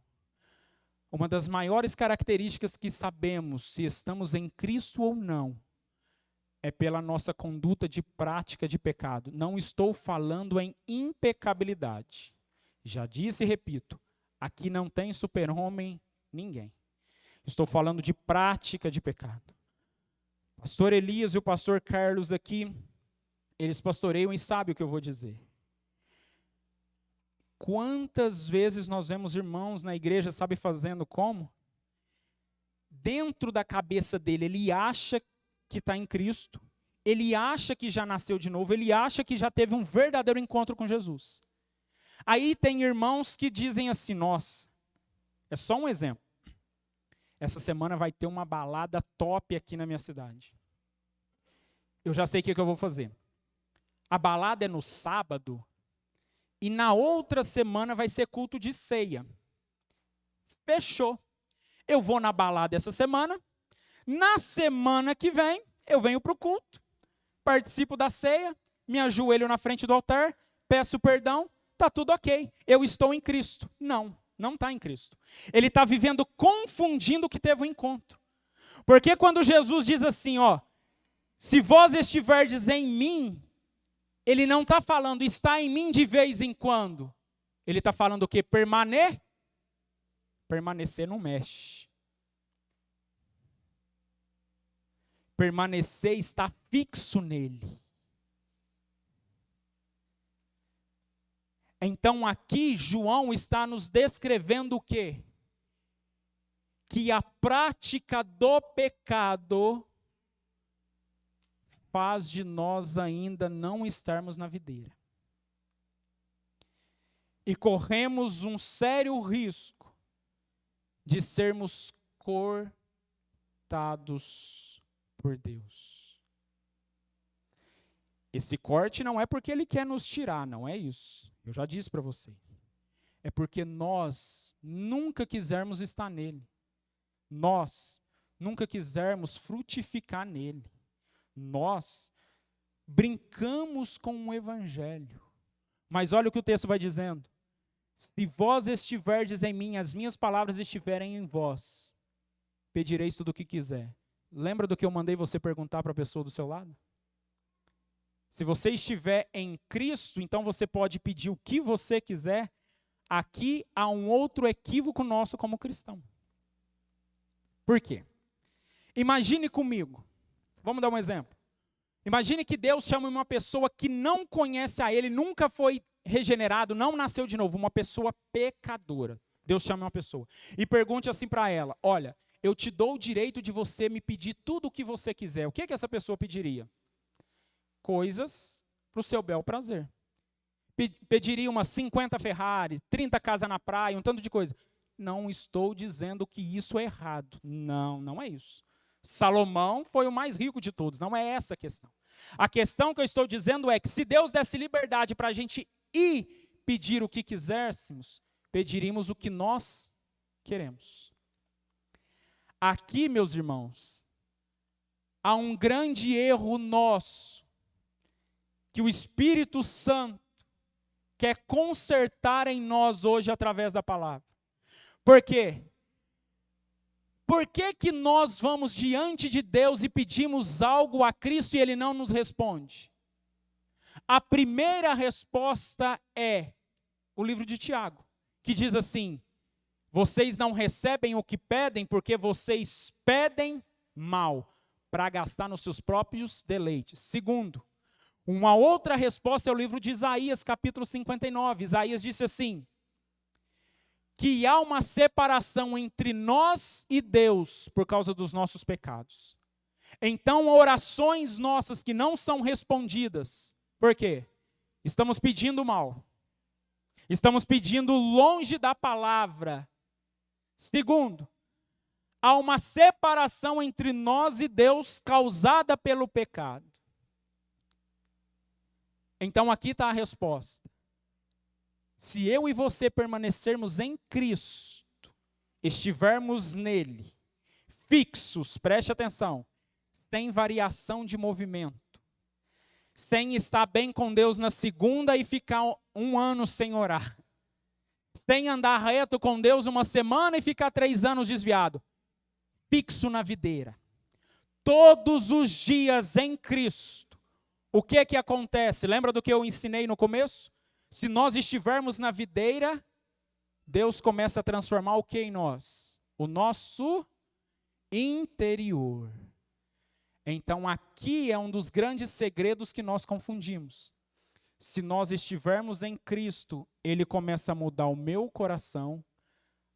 Uma das maiores características que sabemos se estamos em Cristo ou não é pela nossa conduta de prática de pecado. Não estou falando em impecabilidade. Já disse e repito, aqui não tem super-homem ninguém. Estou falando de prática de pecado. Pastor Elias e o pastor Carlos aqui, eles pastoreiam e sabem o que eu vou dizer. Quantas vezes nós vemos irmãos na igreja, sabe fazendo como? Dentro da cabeça dele, ele acha que está em Cristo, ele acha que já nasceu de novo, ele acha que já teve um verdadeiro encontro com Jesus. Aí tem irmãos que dizem assim, nossa, é só um exemplo. Essa semana vai ter uma balada top aqui na minha cidade. Eu já sei o que eu vou fazer. A balada é no sábado e na outra semana vai ser culto de ceia. Fechou. Eu vou na balada essa semana. Na semana que vem, eu venho para o culto, participo da ceia, me ajoelho na frente do altar, peço perdão, está tudo ok. Eu estou em Cristo. Não está em Cristo. Ele está vivendo confundindo o que teve o encontro. Porque quando Jesus diz assim, ó, se vós estiverdes em mim, ele não está falando está em mim de vez em quando. Ele está falando o quê? Permanecer não mexe. Permanecer está fixo nele. Então aqui João está nos descrevendo o quê? Que a prática do pecado faz de nós ainda não estarmos na videira. E corremos um sério risco de sermos cortados por Deus. Esse corte não é porque Ele quer nos tirar, não é isso. Eu já disse para vocês. É porque nós nunca quisermos estar nele. Nós nunca quisermos frutificar nele. Nós brincamos com o evangelho. Mas olha o que o texto vai dizendo. Se vós estiverdes em mim, as minhas palavras estiverem em vós, pedireis tudo o que quiser. Lembra do que eu mandei você perguntar para a pessoa do seu lado? Se você estiver em Cristo, então você pode pedir o que você quiser. Aqui há um outro equívoco nosso como cristão. Por quê? Imagine comigo. Vamos dar um exemplo. Imagine que Deus chama uma pessoa que não conhece a Ele, nunca foi regenerado, não nasceu de novo, uma pessoa pecadora. Deus chama uma pessoa. E pergunte assim para ela, olha, eu te dou o direito de você me pedir tudo o que você quiser. O que essa pessoa pediria? Coisas para o seu bel prazer. Pediria umas 50 Ferrari, 30 casas na praia, um tanto de coisa. Não estou dizendo que isso é errado. Não é isso. Salomão foi o mais rico de todos, não é essa a questão. A questão que eu estou dizendo é que se Deus desse liberdade para a gente ir pedir o que quiséssemos, pediríamos o que nós queremos. Aqui, meus irmãos, há um grande erro nosso, que o Espírito Santo quer consertar em nós hoje através da palavra. Por quê? Por que que nós vamos diante de Deus e pedimos algo a Cristo e Ele não nos responde? A primeira resposta é o livro de Tiago, que diz assim: vocês não recebem o que pedem porque vocês pedem mal, para gastar nos seus próprios deleites. Segundo, uma outra resposta é o livro de Isaías, capítulo 59. Isaías disse assim: que há uma separação entre nós e Deus por causa dos nossos pecados. Então, orações nossas que não são respondidas, por quê? Estamos pedindo mal. Estamos pedindo longe da palavra. Segundo, há uma separação entre nós e Deus causada pelo pecado. Então aqui está a resposta. Se eu e você permanecermos em Cristo, estivermos nele, fixos, preste atenção, sem variação de movimento, sem estar bem com Deus na segunda e ficar um ano sem orar, sem andar reto com Deus uma semana e ficar 3 anos desviado, fixo na videira, todos os dias em Cristo, o que que acontece? Lembra do que eu ensinei no começo? Se nós estivermos na videira, Deus começa a transformar o que em nós? O nosso interior. Então aqui é um dos grandes segredos que nós confundimos. Se nós estivermos em Cristo, Ele começa a mudar o meu coração,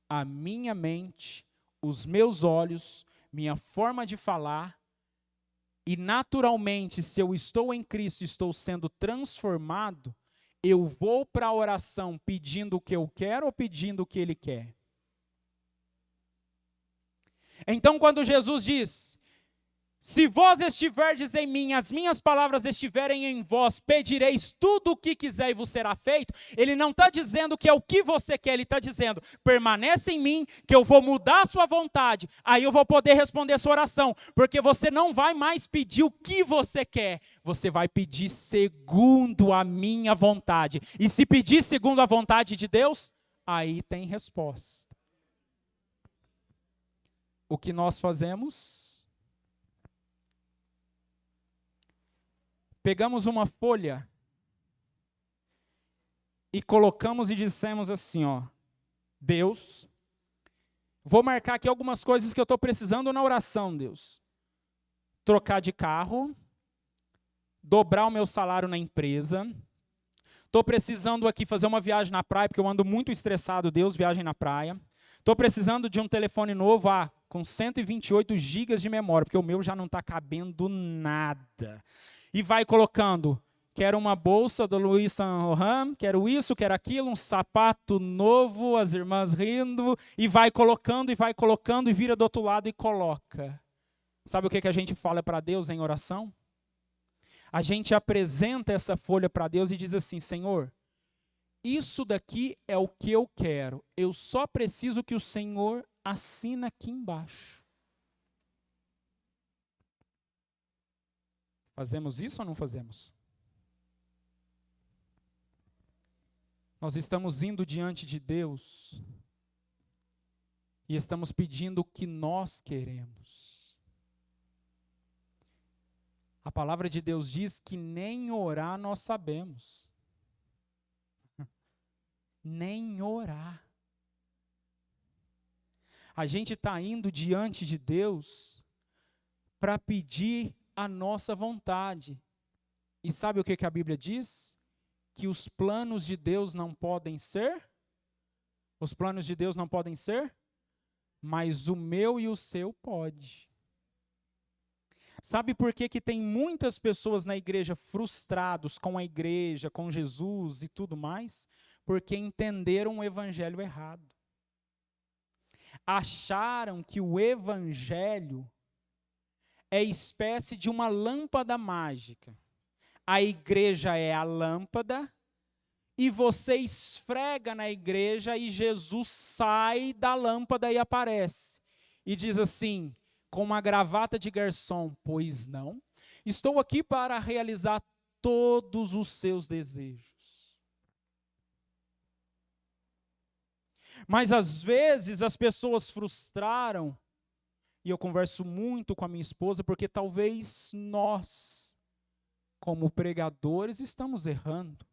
a minha mente, os meus olhos, minha forma de falar. E naturalmente, se eu estou em Cristo, estou sendo transformado, eu vou para a oração pedindo o que eu quero ou pedindo o que Ele quer? Então, quando Jesus diz: se vós estiverdes em mim, as minhas palavras estiverem em vós, pedireis tudo o que quiser e vos será feito. Ele não está dizendo que é o que você quer, ele está dizendo: permanece em mim, que eu vou mudar a sua vontade, aí eu vou poder responder a sua oração, porque você não vai mais pedir o que você quer, você vai pedir segundo a minha vontade. E se pedir segundo a vontade de Deus, aí tem resposta. O que nós fazemos? Pegamos uma folha e colocamos e dissemos assim, ó: Deus, vou marcar aqui algumas coisas que eu estou precisando na oração, Deus. Trocar de carro, dobrar o meu salário na empresa, estou precisando aqui fazer uma viagem na praia, porque eu ando muito estressado, Deus, viagem na praia. Estou precisando de um telefone novo, com 128 gigas de memória, porque o meu já não está cabendo nada. E vai colocando: quero uma bolsa do Louis Saint Laurent, quero isso, quero aquilo, um sapato novo, as irmãs rindo, e vai colocando e vira do outro lado e coloca. Sabe o que a gente fala para Deus em oração? A gente apresenta essa folha para Deus e diz assim: Senhor, isso daqui é o que eu quero, eu só preciso que o Senhor assine aqui embaixo. Fazemos isso ou não fazemos? Nós estamos indo diante de Deus e estamos pedindo o que nós queremos. A palavra de Deus diz que nem orar nós sabemos. Nem orar. A gente está indo diante de Deus para pedir a nossa vontade. E sabe o que a Bíblia diz? Que os planos de Deus não podem ser? Os planos de Deus não podem ser? Mas o meu e o seu pode. Sabe por que tem muitas pessoas na igreja frustrados com a igreja, com Jesus e tudo mais? Porque entenderam o evangelho errado. Acharam que o evangelho é espécie de uma lâmpada mágica. A igreja é a lâmpada e você esfrega na igreja e Jesus sai da lâmpada e aparece. E diz assim, com uma gravata de garçom: pois não, estou aqui para realizar todos os seus desejos. Mas às vezes as pessoas frustraram e eu converso muito com a minha esposa, porque talvez nós, como pregadores, estamos errando.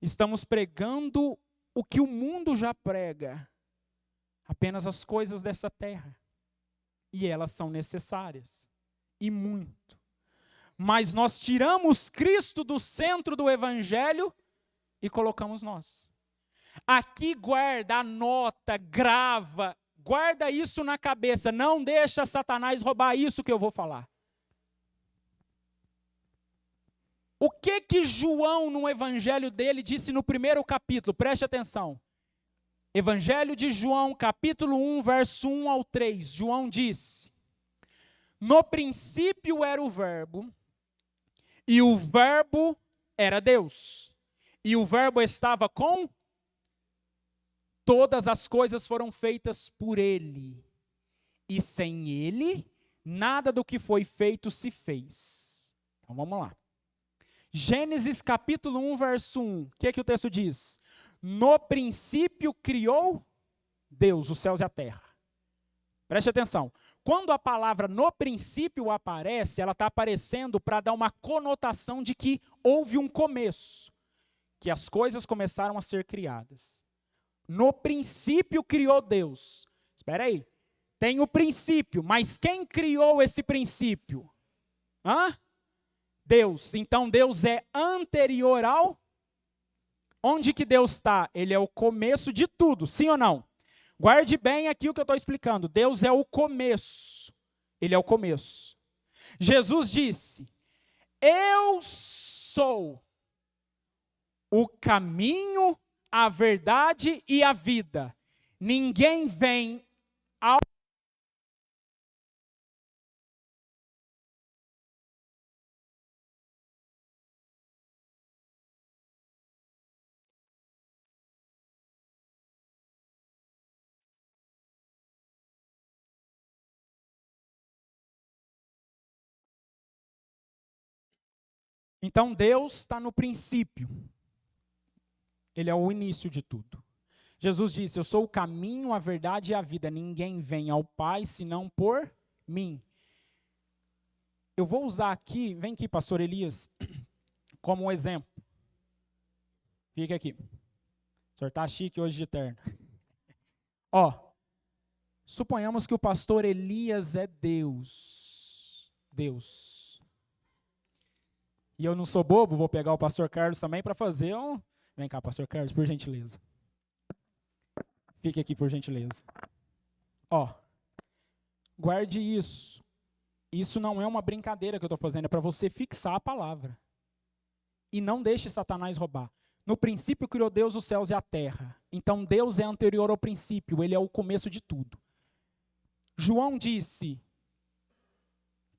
Estamos pregando o que o mundo já prega, apenas as coisas dessa terra. E elas são necessárias, e muito. Mas nós tiramos Cristo do centro do evangelho e colocamos nós. Aqui guarda, anota, grava, guarda isso na cabeça, não deixa Satanás roubar isso que eu vou falar. O que João, no evangelho dele, disse no primeiro capítulo? Preste atenção. Evangelho de João, capítulo 1, verso 1 ao 3. João disse: no princípio era o Verbo, e o Verbo era Deus. E o Verbo estava com todas as coisas foram feitas por ele. E sem ele, nada do que foi feito se fez. Então vamos lá. Gênesis capítulo 1, verso 1. O que o texto diz? No princípio criou Deus os céus e a terra. Preste atenção. Quando a palavra no princípio aparece, ela está aparecendo para dar uma conotação de que houve um começo, que as coisas começaram a ser criadas. No princípio criou Deus. Espera aí. Tem o princípio, mas quem criou esse princípio? Deus. Então Deus é anterior ao... Onde que Deus está? Ele é o começo de tudo, sim ou não? Guarde bem aqui o que eu estou explicando. Deus é o começo. Ele é o começo. Jesus disse: eu sou o caminho, a verdade e a vida. Ninguém vem ao... Então Deus está no princípio. Ele é o início de tudo. Jesus disse: eu sou o caminho, a verdade e a vida. Ninguém vem ao Pai senão por mim. Eu vou usar aqui, vem aqui, pastor Elias, como um exemplo. Fica aqui. O senhor está chique hoje de terno. Suponhamos que o pastor Elias é Deus. Deus. E eu não sou bobo, vou pegar o pastor Carlos também para fazer um... Vem cá, pastor Carlos, por gentileza. Fique aqui, por gentileza. Guarde isso. Isso não é uma brincadeira que eu estou fazendo, é para você fixar a palavra. E não deixe Satanás roubar. No princípio criou Deus os céus e a terra. Então Deus é anterior ao princípio, ele é o começo de tudo. João disse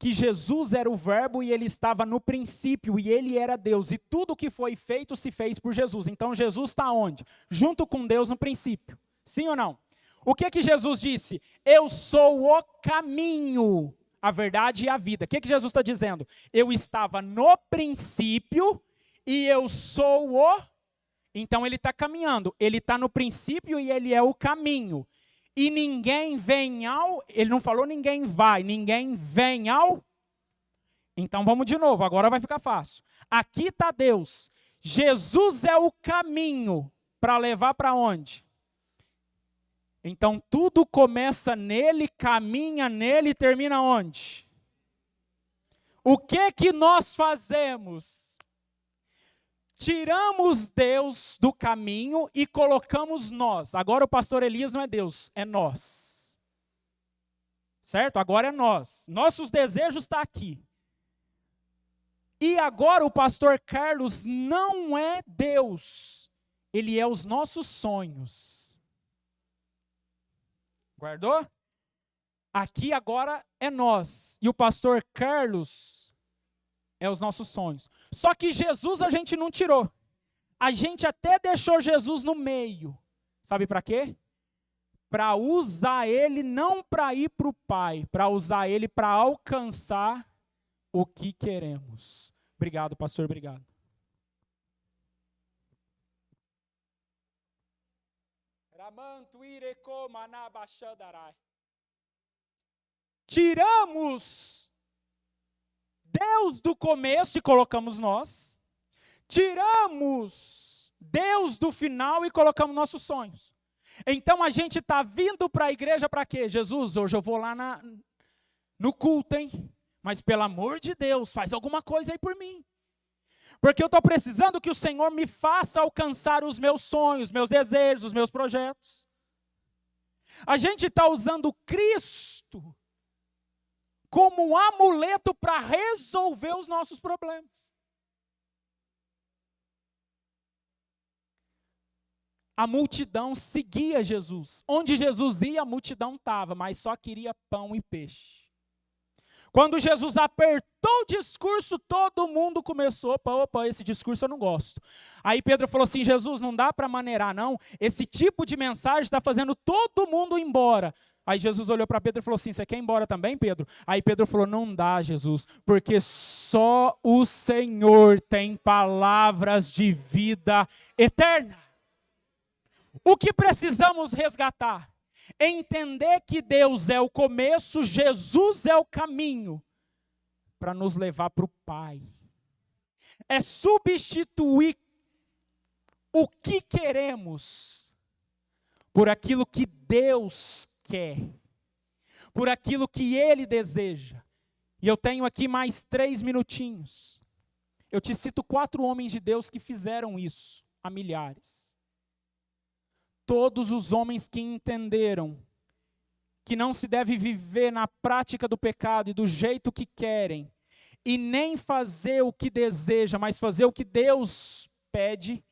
que Jesus era o Verbo e ele estava no princípio e ele era Deus. E tudo que foi feito se fez por Jesus. Então Jesus está onde? Junto com Deus no princípio. Sim ou não? O que Jesus disse? Eu sou o caminho, a verdade e a vida. O que Jesus está dizendo? Eu estava no princípio e eu sou o... Então ele está caminhando. Ele está no princípio e ele é o caminho. E ninguém vem ao... Ele não falou ninguém vai, ninguém vem ao... Então vamos de novo, agora vai ficar fácil. Aqui está Deus. Jesus é o caminho para levar para onde? Então tudo começa nele, caminha nele e termina onde? O que nós fazemos? Tiramos Deus do caminho e colocamos nós. Agora o pastor Elias não é Deus, é nós. Certo? Agora é nós. Nossos desejos estão aqui. E agora o pastor Carlos não é Deus. Ele é os nossos sonhos. Guardou? Aqui agora é nós. E o pastor Carlos é os nossos sonhos. Só que Jesus a gente não tirou. A gente até deixou Jesus no meio. Sabe para quê? Para usar ele não para ir para o Pai, para usar ele para alcançar o que queremos. Obrigado, pastor, obrigado. tiramos Deus do começo e colocamos nós. Tiramos Deus do final e colocamos nossos sonhos. Então a gente está vindo para a igreja para quê? Jesus, hoje eu vou lá no culto, hein? Mas pelo amor de Deus, faz alguma coisa aí por mim. Porque eu estou precisando que o Senhor me faça alcançar os meus sonhos, meus desejos, os meus projetos. A gente está usando Cristo como um amuleto para resolver os nossos problemas. A multidão seguia Jesus. Onde Jesus ia, a multidão estava, mas só queria pão e peixe. Quando Jesus apertou o discurso, todo mundo começou, opa, esse discurso eu não gosto. Aí Pedro falou assim, Jesus, não dá para maneirar não, esse tipo de mensagem está fazendo todo mundo ir embora. Aí Jesus olhou para Pedro e falou assim, você quer ir embora também, Pedro? Aí Pedro falou, não dá, Jesus, porque só o Senhor tem palavras de vida eterna. O que precisamos resgatar? Entender que Deus é o começo, Jesus é o caminho para nos levar para o Pai. É substituir o que queremos por aquilo que Deus quer, por aquilo que Ele deseja. E eu tenho aqui mais 3 minutinhos. Eu te cito 4 homens de Deus que fizeram isso há milhares. Todos os homens que entenderam que não se deve viver na prática do pecado e do jeito que querem, e nem fazer o que deseja, mas fazer o que Deus pede,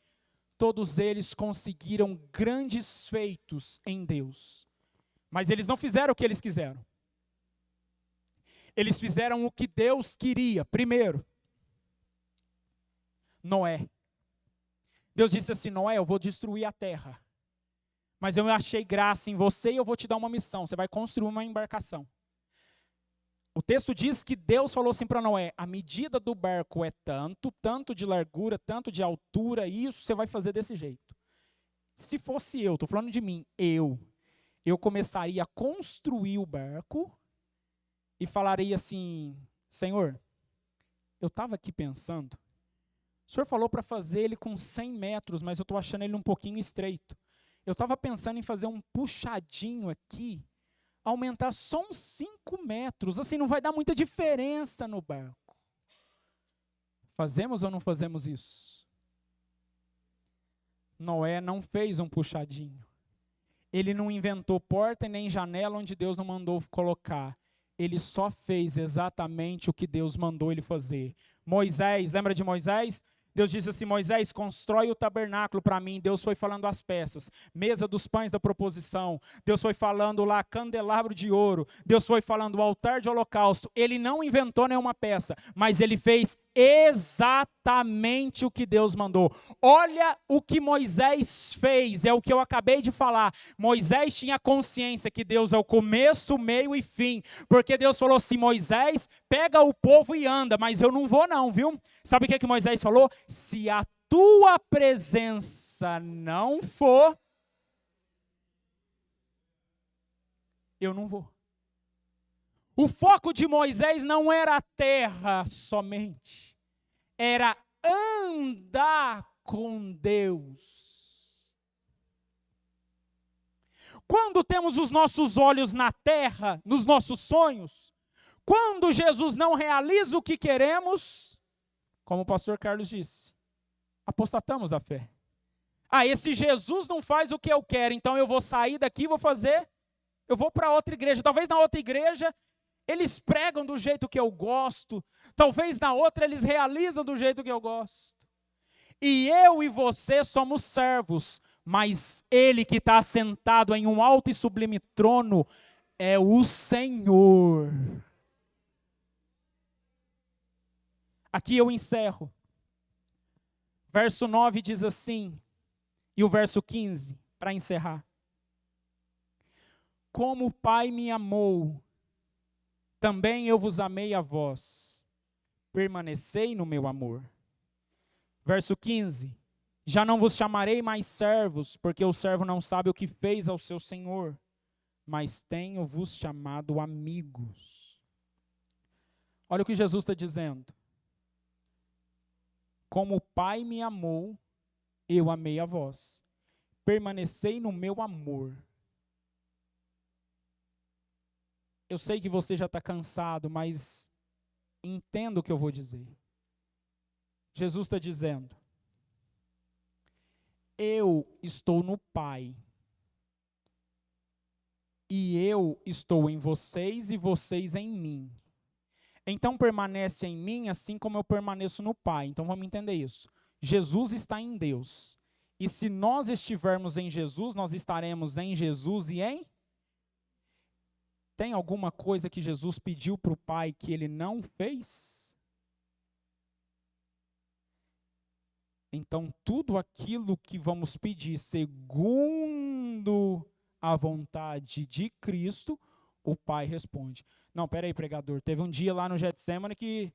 todos eles conseguiram grandes feitos em Deus. Mas eles não fizeram o que eles quiseram. Eles fizeram o que Deus queria. Primeiro, Noé. Deus disse assim, Noé, eu vou destruir a terra. Mas eu achei graça em você e eu vou te dar uma missão. Você vai construir uma embarcação. O texto diz que Deus falou assim para Noé, a medida do barco é tanto de largura, tanto de altura, isso você vai fazer desse jeito. Se fosse eu, estou falando de mim, eu começaria a construir o barco e falaria assim, Senhor, eu estava aqui pensando, o Senhor falou para fazer ele com 100 metros, mas eu estou achando ele um pouquinho estreito. Eu estava pensando em fazer um puxadinho aqui, aumentar só uns 5 metros, assim não vai dar muita diferença no barco. Fazemos ou não fazemos isso? Noé não fez um puxadinho. Ele não inventou porta e nem janela onde Deus não mandou colocar. Ele só fez exatamente o que Deus mandou ele fazer. Moisés, lembra de Moisés? Deus disse assim, Moisés, constrói o tabernáculo para mim. Deus foi falando as peças. Mesa dos pães da proposição. Deus foi falando lá, candelabro de ouro. Deus foi falando o altar de holocausto. Ele não inventou nenhuma peça, mas ele fez exatamente o que Deus mandou. Olha o que Moisés fez, é o que eu acabei de falar. Moisés tinha consciência que Deus é o começo, meio e fim. Porque Deus falou assim, Moisés, pega o povo e anda, mas eu não vou não, viu? Sabe o que Moisés falou? Se a tua presença não for, eu não vou. O foco de Moisés não era a terra somente, era andar com Deus. Quando temos os nossos olhos na terra, nos nossos sonhos, quando Jesus não realiza o que queremos, como o pastor Carlos disse, apostatamos da fé. Esse Jesus não faz o que eu quero, então eu vou sair daqui e eu vou para outra igreja. Talvez na outra igreja eles pregam do jeito que eu gosto, talvez na outra eles realizam do jeito que eu gosto. E eu e você somos servos, mas Ele que está sentado em um alto e sublime trono é o Senhor. Aqui eu encerro. Verso 9 diz assim, e o verso 15, para encerrar. Como o Pai me amou, também eu vos amei a vós. Permanecei no meu amor. Verso 15. Já não vos chamarei mais servos, porque o servo não sabe o que fez ao seu senhor. mas tenho-vos chamado amigos. Olha o que Jesus está dizendo. Como o Pai me amou, eu amei a vós. Permanecei no meu amor. Eu sei que você já está cansado, mas entenda o que eu vou dizer. Jesus está dizendo, eu estou no Pai, e eu estou em vocês e vocês em mim. Então permanece em mim assim como eu permaneço no Pai. Então vamos entender isso. Jesus está em Deus. E se nós estivermos em Jesus, nós estaremos em Jesus e em... Tem alguma coisa que Jesus pediu para o Pai que ele não fez? Então, tudo aquilo que vamos pedir segundo a vontade de Cristo, o Pai responde. Não, peraí, pregador, teve um dia lá no Getsemane que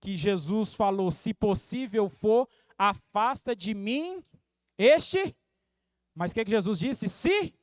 Jesus falou, se possível for, afasta de mim este... Mas o que Jesus disse? Se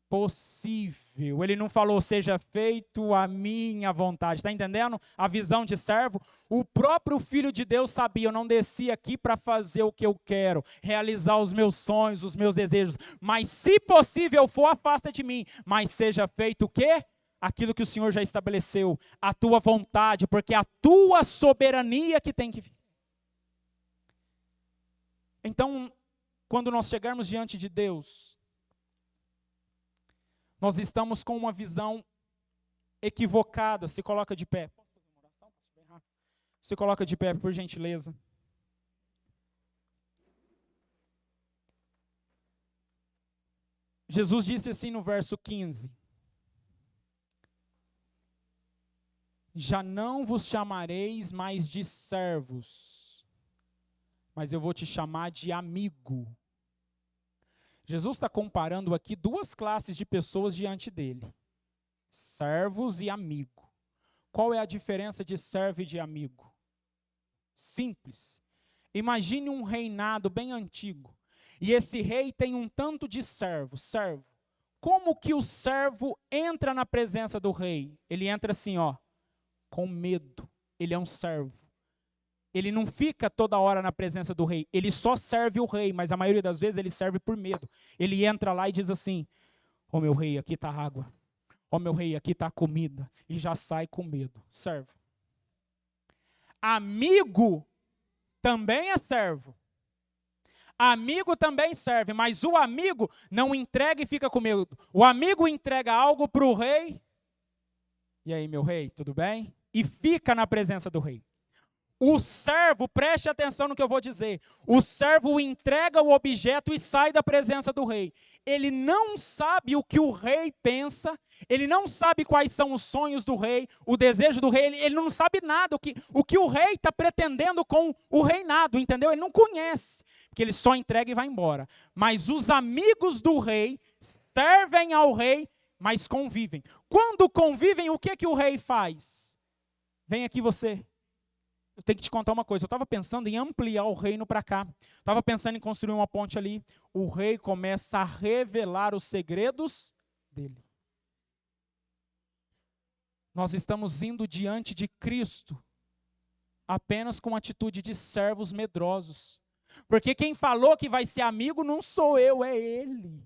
possível. Ele não falou, seja feito a minha vontade. Está entendendo? A visão de servo. O próprio Filho de Deus sabia, eu não desci aqui para fazer o que eu quero, realizar os meus sonhos, os meus desejos. Mas se possível for, afasta de mim. Mas seja feito o quê? Aquilo que o Senhor já estabeleceu. A tua vontade, porque é a tua soberania que tem que vir. Então, quando nós chegarmos diante de Deus, nós estamos com uma visão equivocada. Se coloca de pé. Posso fazer uma oração? Bem rápido. Se coloca de pé, por gentileza. Jesus disse assim no verso 15. Já não vos chamareis mais de servos, mas eu vou te chamar de amigo. Jesus está comparando aqui duas classes de pessoas diante dele. Servos e amigo. Qual é a diferença de servo e de amigo? Simples. Imagine um reinado bem antigo. E esse rei tem um tanto de servo. Como que o servo entra na presença do rei? Ele entra assim, com medo. Ele é um servo. Ele não fica toda hora na presença do rei. Ele só serve o rei, mas a maioria das vezes ele serve por medo. Ele entra lá e diz assim, meu rei, aqui está água. Meu rei, aqui está comida. E já sai com medo. Servo. Amigo também é servo. Amigo também serve, mas o amigo não entrega e fica com medo. O amigo entrega algo para o rei. E aí, meu rei, tudo bem? E fica na presença do rei. O servo, preste atenção no que eu vou dizer. O servo entrega o objeto e sai da presença do rei. Ele não sabe o que o rei pensa, ele não sabe quais são os sonhos do rei, o desejo do rei, ele não sabe nada, o que o rei está pretendendo com o reinado, entendeu? Ele não conhece, porque ele só entrega e vai embora. Mas os amigos do rei servem ao rei, mas convivem. Quando convivem, o que o rei faz? Vem aqui você. Eu tenho que te contar uma coisa, eu estava pensando em ampliar o reino para cá. Estava pensando em construir uma ponte ali. O rei começa a revelar os segredos dele. Nós estamos indo diante de Cristo apenas com atitude de servos medrosos. Porque quem falou que vai ser amigo não sou eu, é Ele.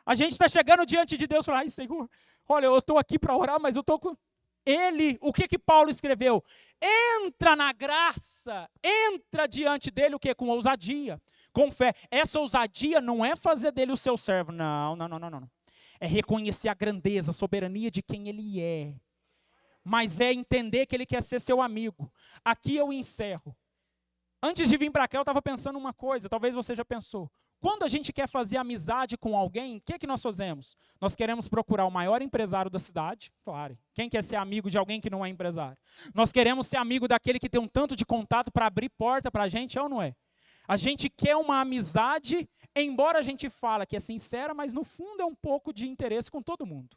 A gente está chegando diante de Deus e fala, ai Senhor, olha, eu estou aqui para orar, mas eu estou com... Ele, o que Paulo escreveu? Entra na graça, entra diante dele o que? Com ousadia, com fé. Essa ousadia não é fazer dele o seu servo, não. É reconhecer a grandeza, a soberania de quem ele é. Mas é entender que ele quer ser seu amigo. Aqui eu encerro. Antes de vir para cá eu estava pensando uma coisa, talvez você já pensou. Quando a gente quer fazer amizade com alguém, o que nós fazemos? Nós queremos procurar o maior empresário da cidade, claro. Quem quer ser amigo de alguém que não é empresário? Nós queremos ser amigo daquele que tem um tanto de contato para abrir porta para a gente, é ou não é? A gente quer uma amizade, embora a gente fale que é sincera, mas no fundo é um pouco de interesse com todo mundo.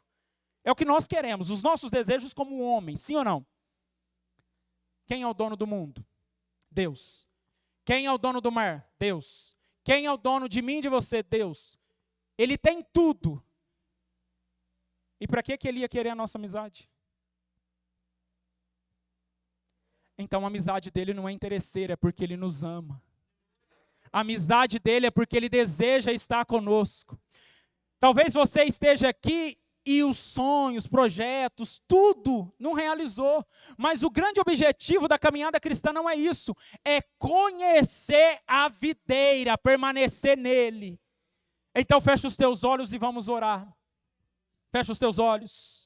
É o que nós queremos, os nossos desejos como homens, sim ou não? Quem é o dono do mundo? Deus. Quem é o dono do mar? Deus. Quem é o dono de mim e de você? Deus. Ele tem tudo. E para que ele ia querer a nossa amizade? Então a amizade dele não é interesseira, é porque ele nos ama. A amizade dele é porque ele deseja estar conosco. Talvez você esteja aqui e os sonhos, projetos, tudo não realizou. Mas o grande objetivo da caminhada cristã não é isso. É conhecer a videira, permanecer nele. Então fecha os teus olhos e vamos orar. Fecha os teus olhos.